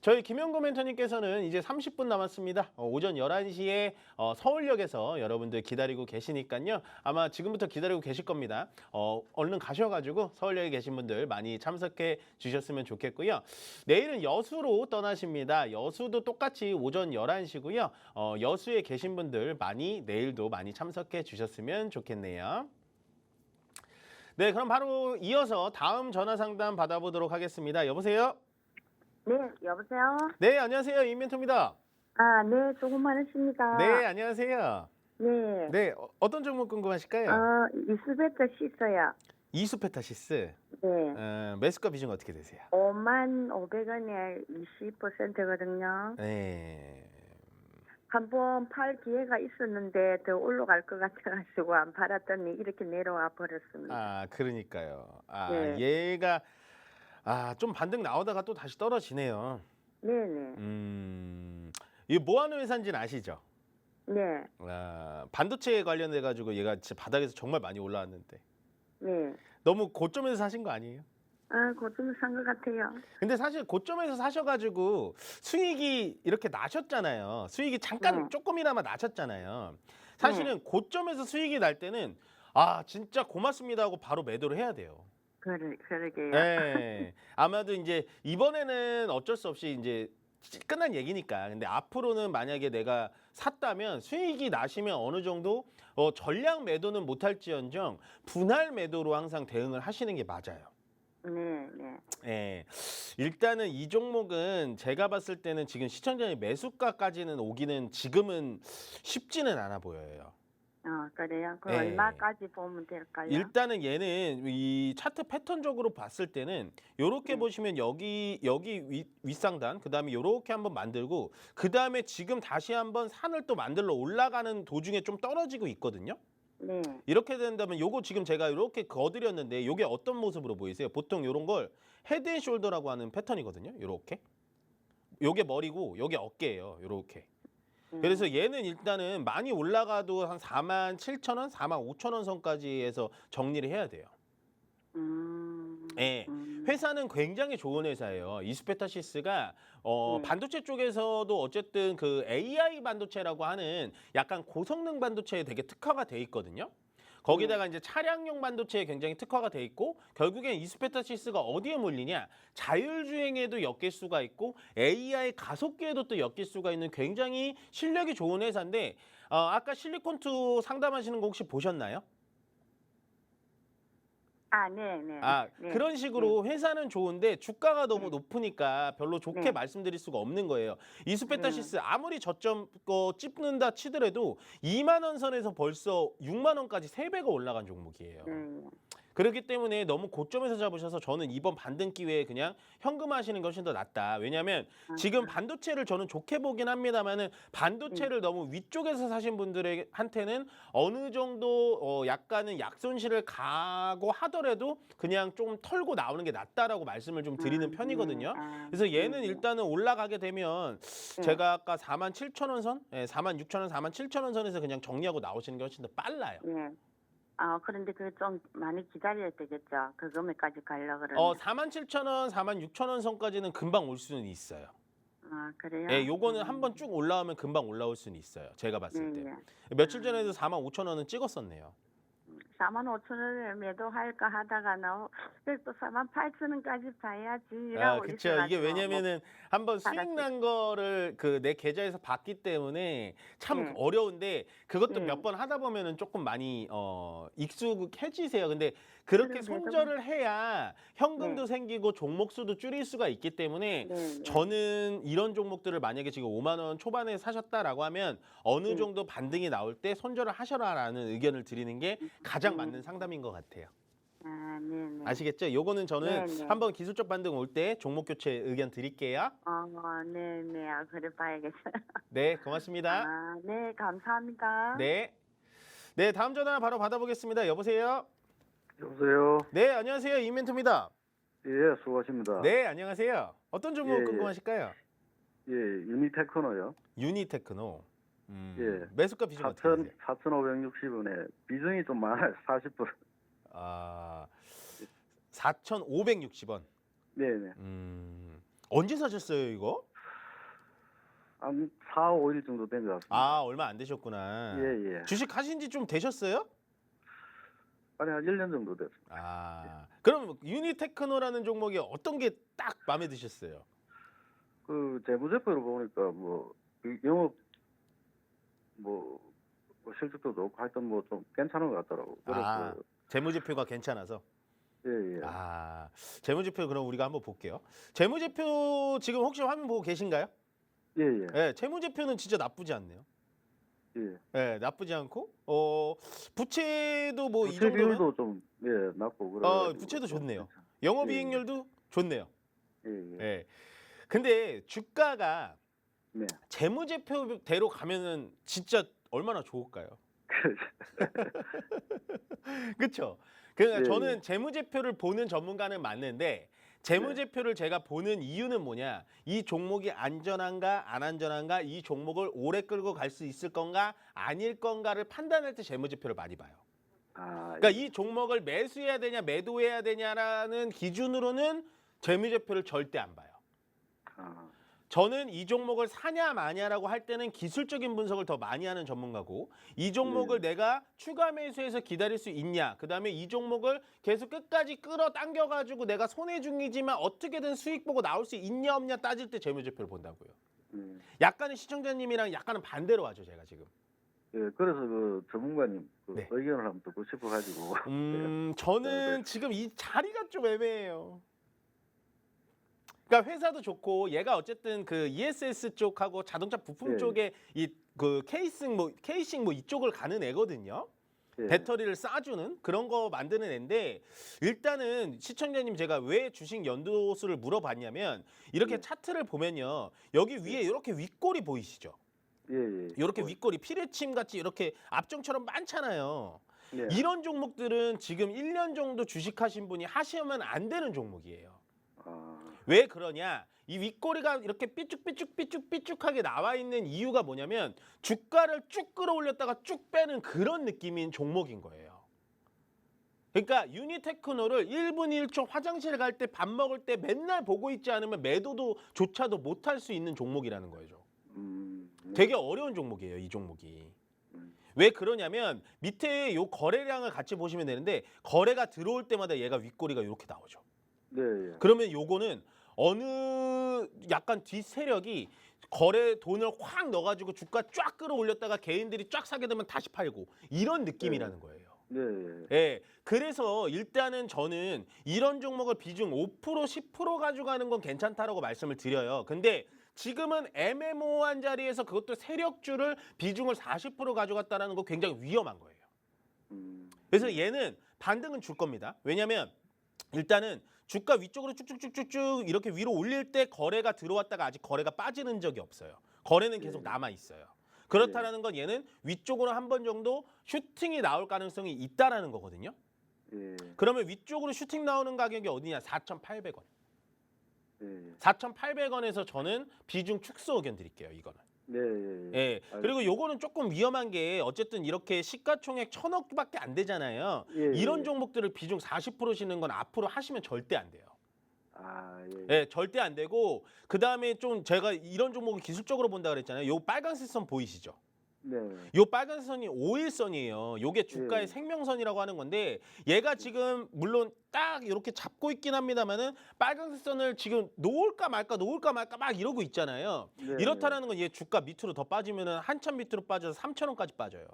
Speaker 1: 저희 김영구 멘토님께서는 이제 30분 남았습니다. 오전 11시에 서울역에서 여러분들 기다리고 계시니까요. 아마 지금부터 기다리고 계실 겁니다. 얼른 가셔가지고 서울역에 계신 분들 많이 참석해 주셨으면 좋겠고요. 내일은 여수로 떠나십니다. 여수도 똑같이 오전 11시고요. 여수에 계신 분들 많이 내일도 많이 참석해 주셨으면 좋겠네요. 네, 그럼 바로 이어서 다음 전화 상담 받아보도록 하겠습니다. 여보세요?
Speaker 6: 네, 여보세요?
Speaker 1: 네, 안녕하세요. 임멘토입니다.
Speaker 6: 아, 네, 조금 많으십니다.
Speaker 1: 네, 안녕하세요.
Speaker 6: 네.
Speaker 1: 네, 어떤 종목 궁금하실까요?
Speaker 6: 이스베터 씻어요.
Speaker 1: 이수페타시스.
Speaker 6: 네.
Speaker 1: 매수가 비중 어떻게 되세요?
Speaker 6: 55,500원에 20%거든요.
Speaker 1: 네.
Speaker 6: 한번 팔 기회가 있었는데 더 올라갈 것 같아가지고 안 팔았더니 이렇게 내려와 버렸습니다.
Speaker 1: 아, 그러니까요. 아,
Speaker 6: 네.
Speaker 1: 얘가 좀 반등 나오다가 또 다시 떨어지네요.
Speaker 6: 네네.
Speaker 1: 이게 뭐 하는 회사인지는 아시죠?
Speaker 6: 네.
Speaker 1: 반도체에 관련해 가지고 얘가 진짜 바닥에서 정말 많이 올라왔는데
Speaker 6: 네.
Speaker 1: 너무 고점에서 사신 거 아니에요?
Speaker 6: 아, 고좀 산 것 같아요.
Speaker 1: 근데 사실 고점에서 사셔가지고 수익이 이렇게 나셨잖아요. 수익이 잠깐
Speaker 6: 네.
Speaker 1: 조금이나마 나셨잖아요. 사실은 고점에서 수익이 날 때는 아 진짜 고맙습니다 하고 바로 매도를 해야 돼요.
Speaker 6: 그러게요.
Speaker 1: 네. 아마도 이제 이번에는 어쩔 수 없이 이제 끝난 얘기니까. 근데 앞으로는 만약에 내가 샀다면 수익이 나시면 어느 정도 전량 매도는 못할지언정 분할 매도로 항상 대응을 하시는 게 맞아요.
Speaker 6: 네, 네.
Speaker 1: 예. 일단은 이 종목은 제가 봤을 때는 지금 시청자의 매수가까지는 오기는 지금은 쉽지는 않아 보여요.
Speaker 6: 그래요? 그
Speaker 1: 네.
Speaker 6: 얼마까지 보면 될까요?
Speaker 1: 일단은 얘는 이 차트 패턴적으로 봤을 때는 요렇게 보시면 여기 윗상단 그다음에 요렇게 한번 만들고 그다음에 지금 다시 한번 산을 또 만들러 올라가는 도중에 좀 떨어지고 있거든요.
Speaker 6: 네.
Speaker 1: 이렇게 된다면 요거 지금 제가 이렇게 거드렸는데 요게 어떤 모습으로 보이세요? 보통 요런 걸 헤드 앤 숄더라고 하는 패턴이거든요. 요렇게. 요게 머리고 요게 어깨예요. 요렇게. 그래서 얘는 일단은 많이 올라가도 한 47,000원, 45,000원 선까지 해서 정리를 해야 돼요. 예. 회사는 굉장히 좋은 회사예요. 이스페타시스가 반도체 쪽에서도 어쨌든 그 AI 반도체라고 하는 약간 고성능 반도체에 되게 특화가 돼 있거든요. 거기다가 이제 차량용 반도체에 굉장히 특화가 돼 있고 결국엔 이스페타시스가 어디에 몰리냐? 자율주행에도 엮일 수가 있고 AI 가속기에도 또 엮일 수가 있는 굉장히 실력이 좋은 회사인데 아까 실리콘2 상담하시는 거 혹시 보셨나요?
Speaker 6: 네, 네. 네.
Speaker 1: 그런 식으로 회사는 좋은데 주가가 너무 높으니까 별로 좋게 말씀드릴 수가 없는 거예요. 이스페타시스 아무리 저점 거 찝는다 치더라도 2만 원 선에서 벌써 6만 원까지 3배가 올라간 종목이에요. 그렇기 때문에 너무 고점에서 잡으셔서 저는 이번 반등 기회에 그냥 현금화하시는 것이 더 낫다. 왜냐하면 지금 반도체를 저는 좋게 보긴 합니다만은 반도체를 너무 위쪽에서 사신 분들한테는 어느 정도 약간은 약손실을 가고 하더라도 그냥 좀 털고 나오는 게 낫다라고 말씀을 좀 드리는 편이거든요. 그래서 얘는 일단은 올라가게 되면 제가 아까 47,000원 선, 46,000원, 47,000원 선에서 그냥 정리하고 나오시는 게 훨씬 더 빨라요.
Speaker 6: 네. 그런데 그 좀 많이 기다려야 되겠죠. 그 금액까지 가려고 그러면.
Speaker 1: 47,000원, 46,000원 선까지는 금방 올 수는 있어요.
Speaker 6: 그래요?
Speaker 1: 예, 요거는 한번 쭉 올라오면 금방 올라올 수는 있어요. 제가 봤을 때.
Speaker 6: 네.
Speaker 1: 며칠 전에도 45,000원은 찍었었네요.
Speaker 6: 45,000원에 매도할까 하다가 그래서 또 48,000원까지 봐야지
Speaker 1: 아,
Speaker 6: 이라고
Speaker 1: 그쵸.
Speaker 6: 있어가지고
Speaker 1: 이게 왜냐면은 한번 수익
Speaker 6: 받았어요.
Speaker 1: 난 거를 그 내 계좌에서 봤기 때문에 참
Speaker 6: 네.
Speaker 1: 어려운데 그것도
Speaker 6: 네.
Speaker 1: 몇 번 하다 보면은 조금 많이 익숙해지세요. 근데 그렇게
Speaker 6: 그러게요.
Speaker 1: 손절을 해야 현금도
Speaker 6: 네.
Speaker 1: 생기고 종목 수도 줄일 수가 있기 때문에
Speaker 6: 네.
Speaker 1: 저는 이런 종목들을 만약에 지금 5만 원 초반에 사셨다라고 하면 어느
Speaker 6: 네.
Speaker 1: 정도 반등이 나올 때 손절을 하셔라라는 의견을 드리는 게 가장 맞는 상담인 것 같아요.
Speaker 6: 아, 네네.
Speaker 1: 아시겠죠? 요거는 저는
Speaker 6: 네네.
Speaker 1: 한번 기술적 반등 올 때 종목 교체 의견 드릴게요.
Speaker 6: 네네. 아, 그래 봐야겠어요.
Speaker 1: 네, 고맙습니다.
Speaker 6: 아, 네, 감사합니다.
Speaker 1: 네. 네, 다음 전화 바로 받아보겠습니다. 여보세요?
Speaker 3: 여보세요.
Speaker 1: 네, 안녕하세요. 이멘토입니다.
Speaker 3: 예, 수고하십니다.
Speaker 1: 네, 안녕하세요. 어떤 종목
Speaker 3: 예.
Speaker 1: 궁금하실까요?
Speaker 3: 예, 유니테크노요.
Speaker 1: 유니테크노.
Speaker 3: 예.
Speaker 1: 매수가 비중 어떻게 되세요?
Speaker 3: 4,560원에 비중이 좀 많아요. 40%.
Speaker 1: 아, 4,560원.
Speaker 3: 네네.
Speaker 1: 언제 사셨어요, 이거?
Speaker 3: 한 4, 5일 정도 된 것 같습니다.
Speaker 1: 아, 얼마 안 되셨구나.
Speaker 3: 예, 예.
Speaker 1: 주식 하신 지 좀 되셨어요?
Speaker 3: 아니, 한 1년 정도 됐습니다.
Speaker 1: 아, 그럼 유니테크노라는 종목이 어떤 게 딱 마음에 드셨어요?
Speaker 3: 그 재무제표를 보니까 그 영업 뭐 실적도 좋고 하여튼 뭐 좀 괜찮은 것 같더라고. 그래서
Speaker 1: 아, 재무제표가 괜찮아서.
Speaker 3: 예, 예.
Speaker 1: 아, 재무제표 그럼 우리가 한번 볼게요. 재무제표 지금 혹시 화면 보고 계신가요?
Speaker 3: 예, 예.
Speaker 1: 네, 재무제표는 진짜 나쁘지 않네요.
Speaker 3: 예.
Speaker 1: 네, 나쁘지 않고 부채도 뭐 이
Speaker 3: 부채
Speaker 1: 정도면
Speaker 3: 비율도 좀 낮고 그래.
Speaker 1: 부채도 좋네요. 영업이익률도 좋네요.
Speaker 3: 예, 예.
Speaker 1: 네. 근데 주가가
Speaker 3: 네.
Speaker 1: 재무제표대로 가면은 진짜 얼마나 좋을까요? 그렇죠. 그러니까
Speaker 3: 예,
Speaker 1: 저는
Speaker 3: 예.
Speaker 1: 재무제표를 보는 전문가는 맞는데 재무제표를 제가 보는 이유는 뭐냐? 이 종목이 안전한가 안 안전한가, 이 종목을 오래 끌고 갈 수 있을 건가 아닐 건가를 판단할 때 재무제표를 많이 봐요.
Speaker 3: 아,
Speaker 1: 그러니까 이 종목을 매수해야 되냐 매도해야 되냐라는 기준으로는 재무제표를 절대 안 봐요.
Speaker 3: 아,
Speaker 1: 저는 이 종목을 사냐 마냐라고 할 때는 기술적인 분석을 더 많이 하는 전문가고, 이 종목을 내가 추가 매수해서 기다릴 수 있냐, 그다음에 이 종목을 계속 끝까지 끌어당겨 가지고 내가 손해 중이지만 어떻게든 수익 보고 나올 수 있냐 없냐 따질 때 재무제표를 본다고요. 약간은 시청자님이랑 약간은 반대로 하죠, 제가 지금.
Speaker 3: 예, 그래서 그 전문가님 그
Speaker 1: 네.
Speaker 3: 의견을 한번 듣고 싶어가지고.
Speaker 1: 저는 지금 이 자리가 좀 애매해요. 그러니까 회사도 좋고 얘가 어쨌든 그 ESS 쪽하고 자동차 부품
Speaker 3: 예.
Speaker 1: 쪽에 이 그 케이싱 뭐 이쪽을 가는 애거든요.
Speaker 3: 예.
Speaker 1: 배터리를 쏴주는 그런 거 만드는 애인데, 일단은 시청자님 제가 왜 주식 연도수를 물어봤냐면 이렇게
Speaker 3: 예.
Speaker 1: 차트를 보면요, 여기 위에 이렇게 윗골이 보이시죠?
Speaker 3: 예, 예.
Speaker 1: 이렇게 윗골이 피레침 같이 이렇게 앞정처럼 많잖아요.
Speaker 3: 예.
Speaker 1: 이런 종목들은 지금 1년 정도 주식하신 분이 하시면 안 되는 종목이에요.
Speaker 3: 아,
Speaker 1: 왜 그러냐? 이 윗꼬리가 이렇게 삐쭉삐쭉하게 나와 있는 이유가 뭐냐면 주가를 쭉 끌어올렸다가 쭉 빼는 그런 느낌인 종목인 거예요. 그러니까 유니테크노를 1분 1초 화장실 갈 때 밥 먹을 때 맨날 보고 있지 않으면 매도도 조차도 못할 수 있는 종목이라는 거죠.
Speaker 3: 네.
Speaker 1: 되게 어려운 종목이에요, 이 종목이. 왜 그러냐면 밑에 요 거래량을 같이 보시면 되는데, 거래가 들어올 때마다 얘가 윗꼬리가 이렇게 나오죠.
Speaker 3: 네, 예.
Speaker 1: 그러면 요거는 어느 약간 뒷세력이 거래 돈을 확 넣어가지고 주가 쫙 끌어올렸다가 개인들이 쫙 사게 되면 다시 팔고, 이런 느낌이라는 거예요.
Speaker 3: 네, 예.
Speaker 1: 예, 그래서 일단은 저는 이런 종목을 비중 5% 10% 가져가는 건 괜찮다라고 말씀을 드려요. 근데 지금은 애매모호한 자리에서 그것도 세력주를 비중을 40% 가져갔다는 거 굉장히 위험한 거예요. 그래서 얘는 반등은 줄 겁니다. 왜냐하면 일단은 주가 위쪽으로 쭉쭉쭉쭉 이렇게 위로 올릴 때 거래가 들어왔다가 아직 거래가 빠지는 적이 없어요. 거래는 계속 남아 있어요. 그렇다라는 건 얘는 위쪽으로 한 번 정도 슈팅이 나올 가능성이 있다라는 거거든요.
Speaker 3: 예.
Speaker 1: 그러면 위쪽으로 슈팅 나오는 가격이 어디냐? 4,800원.
Speaker 3: 예.
Speaker 1: 4,800원에서 저는 비중 축소 의견 드릴게요, 이거는.
Speaker 3: 네, 예.
Speaker 1: 예. 그리고 요거는 조금 위험한 게 어쨌든 이렇게 시가총액 1,000억밖에 안 되잖아요.
Speaker 3: 예,
Speaker 1: 이런
Speaker 3: 예.
Speaker 1: 종목들을 비중 40%시는 건 앞으로 하시면 절대 안 돼요.
Speaker 3: 아, 예.
Speaker 1: 예, 절대 안 되고, 그다음에 좀 제가 이런 종목을 기술적으로 본다 그랬잖아요. 요 빨간색 선 보이시죠?
Speaker 3: 네.
Speaker 1: 요 빨간 선이 5일선이에요. 요게 주가의
Speaker 3: 예.
Speaker 1: 생명선이라고 하는 건데 얘가 지금 물론 딱 이렇게 잡고 있긴 합니다만은 빨간색 선을 지금 놓을까 말까 막 이러고 있잖아요.
Speaker 3: 네.
Speaker 1: 이렇다라는 건 얘 주가 밑으로 더 빠지면은 한참 밑으로 빠져서 3,000원까지 빠져요.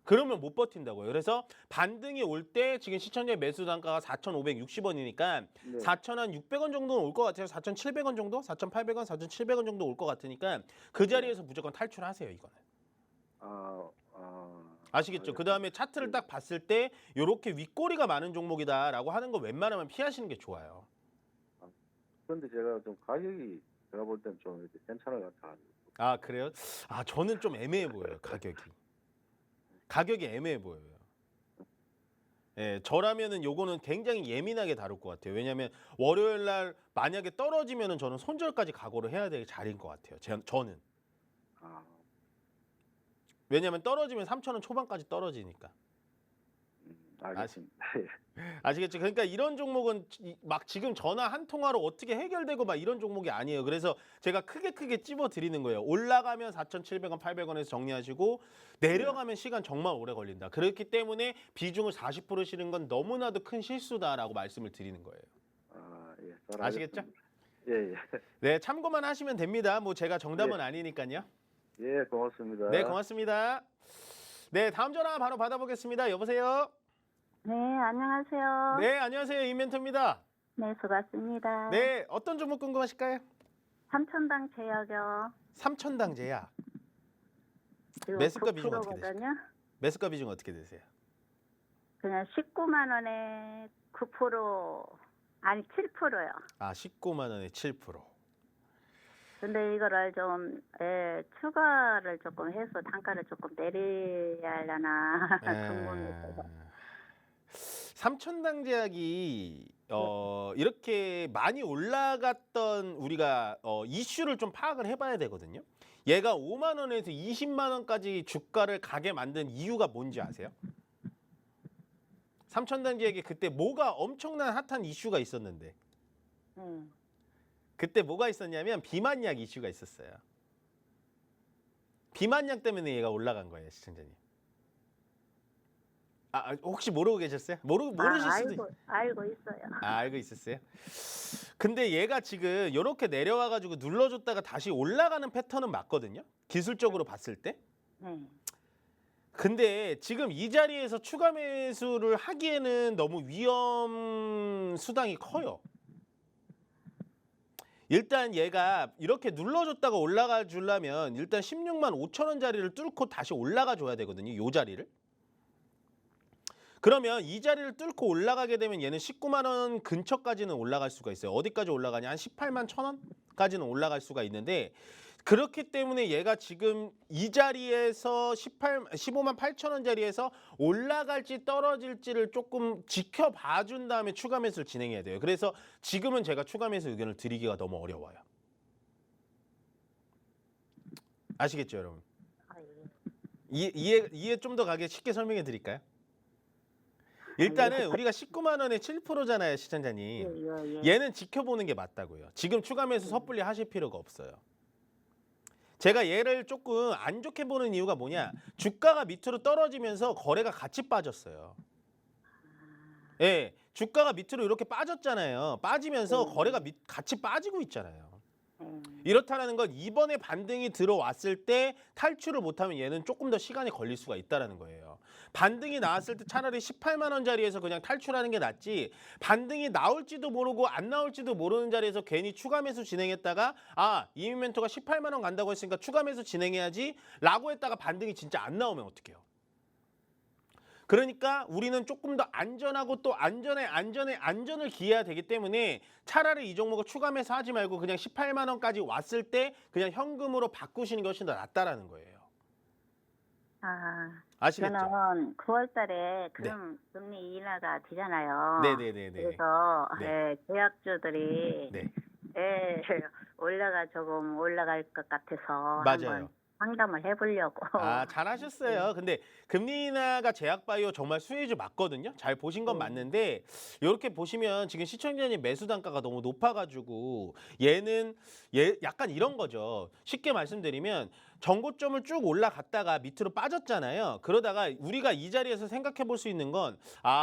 Speaker 1: 그러면 못 버틴다고요. 그래서 반등이 올 때 지금 시청자의 매수 단가가 4,560원이니까
Speaker 3: 네.
Speaker 1: 4,600원 정도는 올 것 같아요. 4,700원 정도? 4,800원, 4,700원 정도 올 것 같으니까 그 자리에서 무조건 탈출하세요, 이거는. 아시겠죠? 그 다음에 차트를 딱 봤을 때 이렇게 윗꼬리가 많은 종목이다라고 하는 거 웬만하면 피하시는 게 좋아요.
Speaker 3: 그런데 제가 좀 가격이 제가 볼 땐 좀 이렇게 괜찮을 것 같아요.
Speaker 1: 아, 그래요? 아, 저는 좀 애매해 보여요, 가격이. 가격이 애매해 보여요. 예, 저라면은 요거는 굉장히 예민하게 다룰 것 같아요. 왜냐하면 월요일 날 만약에 떨어지면은 저는 손절까지 각오를 해야 될 자리인 것 같아요. 저는.
Speaker 3: 아,
Speaker 1: 왜냐하면 떨어지면 3,000원 초반까지 떨어지니까.
Speaker 3: 알겠습니다.
Speaker 1: 아시겠죠? 그러니까 이런 종목은 막 지금 전화 한 통화로 어떻게 해결되고 막 이런 종목이 아니에요. 그래서 제가 크게 찝어 드리는 거예요. 올라가면 4,700원, 800원에서 정리하시고 내려가면 시간 정말 오래 걸린다. 그렇기 때문에 비중을 40% 실은 건 너무나도 큰 실수다라고 말씀을 드리는 거예요.
Speaker 3: 예, 잘
Speaker 1: 아시겠죠?
Speaker 3: 알겠습니다. 예, 예.
Speaker 1: 네, 참고만 하시면 됩니다. 뭐 제가 정답은 아니니까요.
Speaker 3: 예, 고맙습니다.
Speaker 1: 네, 고맙습니다. 네, 다음 전화 바로 받아보겠습니다. 여보세요?
Speaker 6: 네, 안녕하세요.
Speaker 1: 네, 안녕하세요. 임멘토입니다.
Speaker 6: 네, 수고하셨습니다.
Speaker 1: 네, 어떤 종목 궁금하실까요?
Speaker 6: 삼천당 제약이요.
Speaker 1: 삼천당 제약.
Speaker 6: 지금
Speaker 1: 매수가 비중 어떻게
Speaker 6: 9%거든요.
Speaker 1: 매수가 비중 어떻게 되세요?
Speaker 6: 그냥 19만 원에 9%, 아니 7%요.
Speaker 1: 아, 19만 원에 7%.
Speaker 6: 근데 이거를 좀 추가를 조금 해서 단가를 조금 내려야 하려나 궁금해서.
Speaker 1: 삼천당 제약이 이렇게 많이 올라갔던 우리가 이슈를 좀 파악을 해봐야 되거든요. 얘가 5만 원에서 20만 원까지 주가를 가게 만든 이유가 뭔지 아세요? 삼천당 제약이 그때 뭐가 엄청난 핫한 이슈가 있었는데 그때 뭐가 있었냐면 비만약 이슈가 있었어요. 비만약 때문에 얘가 올라간 거예요, 시청자님. 아, 혹시 모르고 계셨어요? 모르실 수도 있어요.
Speaker 6: 알고 있어요.
Speaker 1: 아, 알고 있었어요? 근데 얘가 지금 이렇게 내려와가지고 눌러줬다가 다시 올라가는 패턴은 맞거든요. 기술적으로 봤을 때.
Speaker 6: 네.
Speaker 1: 근데 지금 이 자리에서 추가 매수를 하기에는 너무 위험 수당이 커요. 일단 얘가 이렇게 눌러줬다가 올라가 주려면 일단 16만 5천 원짜리를 뚫고 다시 올라가 줘야 되거든요. 이 자리를. 그러면 이 자리를 뚫고 올라가게 되면 얘는 19만 원 근처까지는 올라갈 수가 있어요. 어디까지 올라가냐? 한 18만 1,000원까지는 올라갈 수가 있는데 그렇기 때문에 얘가 지금 이 자리에서 15만 8천 원 자리에서 올라갈지 떨어질지를 조금 지켜봐 준 다음에 추가 매수를 진행해야 돼요. 그래서 지금은 제가 추가 매수 의견을 드리기가 너무 어려워요. 아시겠죠, 여러분? 이해 좀 더 가게 쉽게 설명해 드릴까요? 일단은 우리가 19만 원에 7%잖아요, 시청자님. 얘는 지켜보는 게 맞다고요. 지금 추가 매수 섣불리 하실 필요가 없어요. 제가 얘를 조금 안 좋게 보는 이유가 뭐냐? 주가가 밑으로 떨어지면서 거래가 같이 빠졌어요. 예, 주가가 밑으로 이렇게 빠졌잖아요. 빠지면서 거래가 같이 빠지고 있잖아요. 이렇다라는 건 이번에 반등이 들어왔을 때 탈출을 못하면 얘는 조금 더 시간이 걸릴 수가 있다라는 거예요. 반등이 나왔을 때 차라리 18만 원 자리에서 그냥 탈출하는 게 낫지 반등이 나올지도 모르고 안 나올지도 모르는 자리에서 괜히 추가 매수 진행했다가 아, 이민멘토가 18만 원 간다고 했으니까 추가 매수 진행해야지 라고 했다가 반등이 진짜 안 나오면 어떡해요? 그러니까 우리는 조금 더 안전하고 또 안전을 기해야 되기 때문에 차라리 이 종목을 추가 매수하지 말고 그냥 18만 원까지 왔을 때 그냥 현금으로 바꾸시는 것이 더 낫다라는 거예요. 아시겠죠?
Speaker 6: 저는 9월 달에 금리 인하가 되잖아요.
Speaker 1: 네네네네.
Speaker 6: 그래서
Speaker 1: 네.
Speaker 6: 제약주들이
Speaker 1: 네.
Speaker 6: 조금 올라갈 것 같아서
Speaker 1: 맞아요.
Speaker 6: 한번 상담을 해보려고.
Speaker 1: 아, 잘하셨어요. 근데 금리 인하가 제약바이오 정말 수혜주 맞거든요. 잘 보신 건 맞는데 이렇게 보시면 지금 시청자님 매수 단가가 너무 높아가지고 얘는 약간 이런 거죠. 쉽게 말씀드리면 정고점을 쭉 올라갔다가 밑으로 빠졌잖아요. 그러다가 우리가 이 자리에서 생각해 볼 수 있는 건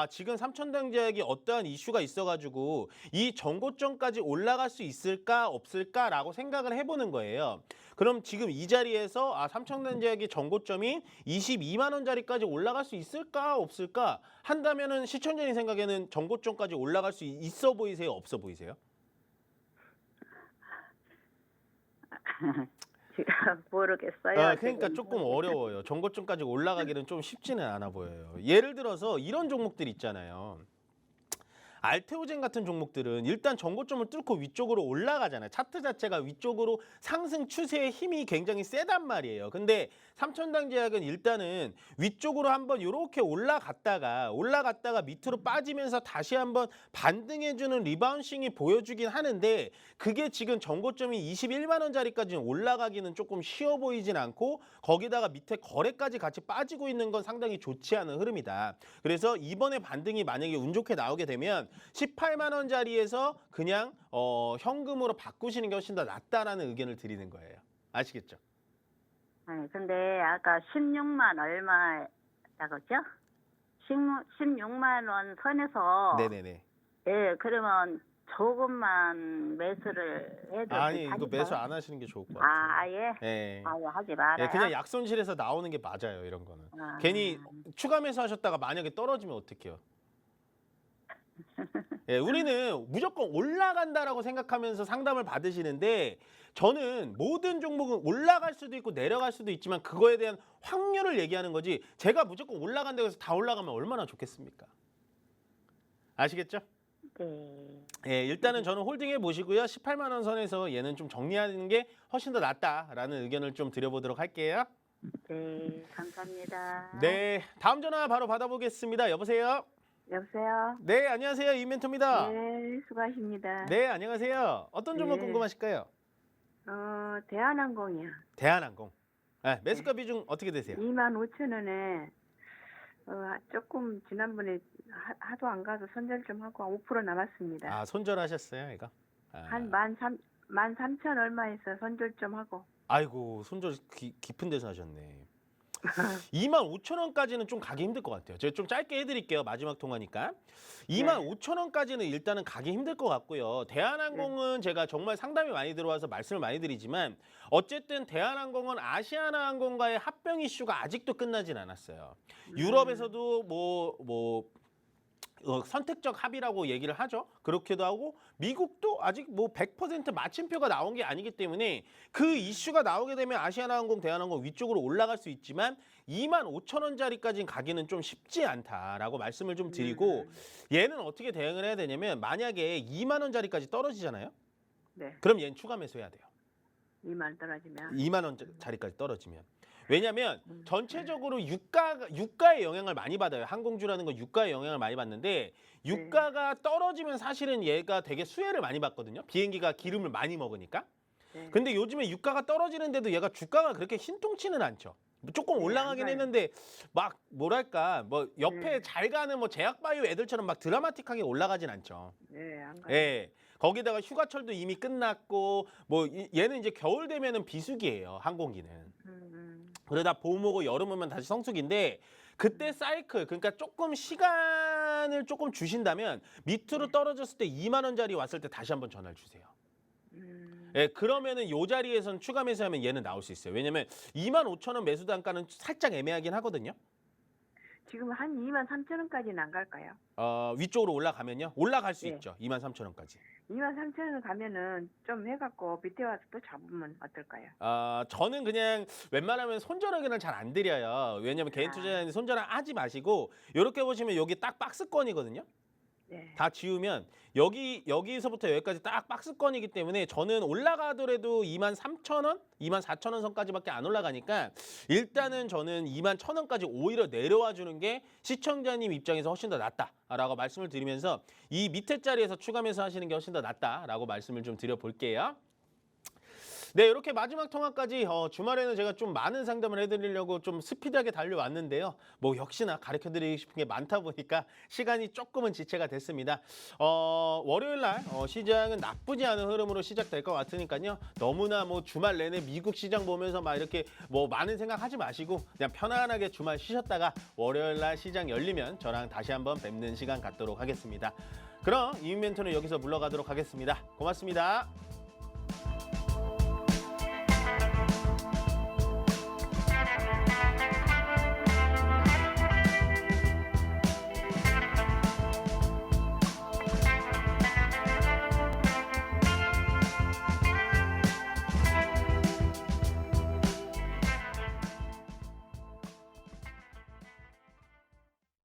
Speaker 1: 지금 삼천당제약이 어떠한 이슈가 있어가지고 이 정고점까지 올라갈 수 있을까 없을까라고 생각을 해보는 거예요. 그럼 지금 이 자리에서 삼천당제약이 정고점이 22만 원짜리까지 올라갈 수 있을까 없을까 한다면은 시청자님 생각에는 정고점까지 올라갈 수 있어 보이세요? 없어 보이세요?
Speaker 6: 제가 모르겠어요.
Speaker 1: 그러니까
Speaker 6: 지금.
Speaker 1: 조금 어려워요. 정고점까지 올라가기는 좀 쉽지는 않아 보여요. 예를 들어서 이런 종목들 있잖아요. 알테오젠 같은 종목들은 일단 정고점을 뚫고 위쪽으로 올라가잖아요. 차트 자체가 위쪽으로 상승 추세의 힘이 굉장히 세단 말이에요. 근데 삼천당제약은 일단은 위쪽으로 한번 이렇게 올라갔다가 밑으로 빠지면서 다시 한번 반등해주는 리바운싱이 보여주긴 하는데 그게 지금 정고점이 21만 원짜리까지 올라가기는 조금 쉬워 보이진 않고 거기다가 밑에 거래까지 같이 빠지고 있는 건 상당히 좋지 않은 흐름이다. 그래서 이번에 반등이 만약에 운 좋게 나오게 되면 18만 원짜리에서 그냥 현금으로 바꾸시는 게 훨씬 더 낫다라는 의견을 드리는 거예요. 아시겠죠?
Speaker 4: 아니, 근데 아까 16만 얼마라고 했죠? 16만 원 선에서
Speaker 1: 네네네.
Speaker 4: 예, 그러면 조금만 매수를 해도
Speaker 1: 아니
Speaker 4: 다시
Speaker 1: 이거
Speaker 4: 더-
Speaker 1: 매수 안 하시는 게 좋을 것 같아요.
Speaker 4: 아예?
Speaker 1: 예.
Speaker 4: 아예 하지 말아요.
Speaker 1: 그냥 약손실에서 나오는 게 맞아요. 이런 거는.
Speaker 4: 아.
Speaker 1: 괜히 추가 매수하셨다가 만약에 떨어지면 어떡해요? 우리는 무조건 올라간다라고 생각하면서 상담을 받으시는데 저는 모든 종목은 올라갈 수도 있고 내려갈 수도 있지만 그거에 대한 확률을 얘기하는 거지 제가 무조건 올라간다고 해서 다 올라가면 얼마나 좋겠습니까? 아시겠죠?
Speaker 4: 네.
Speaker 1: 일단은 저는 홀딩해 보시고요. 18만 원 선에서 얘는 좀 정리하는 게 훨씬 더 낫다라는 의견을 좀 드려보도록 할게요.
Speaker 4: 네, 감사합니다.
Speaker 1: 네, 다음 전화 바로 받아보겠습니다. 여보세요?
Speaker 6: 여보세요.
Speaker 1: 네, 안녕하세요. 이멘토입니다.
Speaker 6: 네, 수고하십니다.
Speaker 1: 네, 안녕하세요. 어떤 종목
Speaker 6: 네.
Speaker 1: 궁금하실까요?
Speaker 6: 대한항공이요.
Speaker 1: 대한항공. 매수가 비중 어떻게 되세요?
Speaker 6: 25,000원에 조금 지난번에 하도 안 가서 손절 좀 하고 5% 남았습니다.
Speaker 1: 손절하셨어요, 이거?
Speaker 6: 한 13,000 얼마에서 손절 좀 하고.
Speaker 1: 아이고, 손절 깊은 데서 하셨네. 25,000원까지는 좀 가기 힘들 것 같아요. 제가 좀 짧게 해드릴게요. 마지막 통화니까. 25,000원까지는 일단은 가기 힘들 것 같고요. 대한항공은 제가 정말 상담이 많이 들어와서 말씀을 많이 드리지만 어쨌든 대한항공은 아시아나항공과의 합병 이슈가 아직도 끝나진 않았어요. 유럽에서도 선택적 합의라고 얘기를 하죠. 그렇기도 하고 미국도 아직 100% 마침표가 나온 게 아니기 때문에 그 이슈가 나오게 되면 아시아나항공, 대한항공 위쪽으로 올라갈 수 있지만 25,000원짜리까지는 가기는 좀 쉽지 않다라고 말씀을 좀 드리고 얘는 어떻게 대응을 해야 되냐면 만약에 2만 원짜리까지 떨어지잖아요.
Speaker 6: 네.
Speaker 1: 그럼 얘는 추가 매수해야 돼요.
Speaker 6: 2만 떨어지면.
Speaker 1: 2만 원짜리까지 떨어지면. 왜냐하면 전체적으로 유가의 영향을 많이 받아요. 항공주라는 건 유가의 영향을 많이 받는데 유가가 떨어지면 사실은 얘가 되게 수혜를 많이 받거든요. 비행기가 기름을 많이 먹으니까.
Speaker 6: 네.
Speaker 1: 근데 요즘에 유가가 떨어지는데도 얘가 주가가 그렇게 신통치는 않죠. 조금 올라가긴
Speaker 6: 안 가요.
Speaker 1: 했는데 막 뭐랄까 옆에 잘 가는 제약바이오 애들처럼 막 드라마틱하게 올라가진 않죠.
Speaker 6: 네, 안 가요.
Speaker 1: 예. 거기다가 휴가철도 이미 끝났고 얘는 이제 겨울 되면은 비수기예요. 항공기는. 그러다 봄 오고 여름 오면 다시 성수기인데 그때 사이클 그러니까 조금 시간을 조금 주신다면 밑으로 떨어졌을 때 2만 원짜리 왔을 때 다시 한번 전화를 주세요. 그러면은 요 자리에선 추가 매수하면 얘는 나올 수 있어요. 왜냐면 25,000원 매수 단가는 살짝 애매하긴 하거든요.
Speaker 6: 지금 한 23,000원까지는 안 갈까요?
Speaker 1: 위쪽으로 올라가면요. 올라갈 수
Speaker 6: 네.
Speaker 1: 있죠. 23,000원까지.
Speaker 6: 23,000원 가면은 좀 해갖고 밑에 와서 또 잡으면 어떨까요?
Speaker 1: 저는 그냥 웬만하면 손절 의견을 잘 안 드려요. 왜냐면 개인 투자자는 손절을 하지 마시고 이렇게 보시면 여기 딱 박스권이거든요.
Speaker 6: 네.
Speaker 1: 다 지우면 여기서부터 여기까지 딱 박스권이기 때문에 저는 올라가더라도 23,000원, 24,000원 선까지밖에 안 올라가니까 일단은 저는 21,000원까지 오히려 내려와 주는 게 시청자님 입장에서 훨씬 더 낫다라고 말씀을 드리면서 이 밑에 자리에서 추가 매수 하시는 게 훨씬 더 낫다라고 말씀을 좀 드려볼게요. 네, 이렇게 마지막 통화까지 주말에는 제가 좀 많은 상담을 해드리려고 좀 스피드하게 달려왔는데요. 뭐 역시나 가르쳐드리고 싶은 게 많다 보니까 시간이 조금은 지체가 됐습니다. 월요일 날 시장은 나쁘지 않은 흐름으로 시작될 것 같으니까요. 너무나 뭐 주말 내내 미국 시장 보면서 막 이렇게 뭐 많은 생각하지 마시고 그냥 편안하게 주말 쉬셨다가 월요일 날 시장 열리면 저랑 다시 한번 뵙는 시간 갖도록 하겠습니다. 그럼 이민 멘토는 여기서 물러가도록 하겠습니다. 고맙습니다.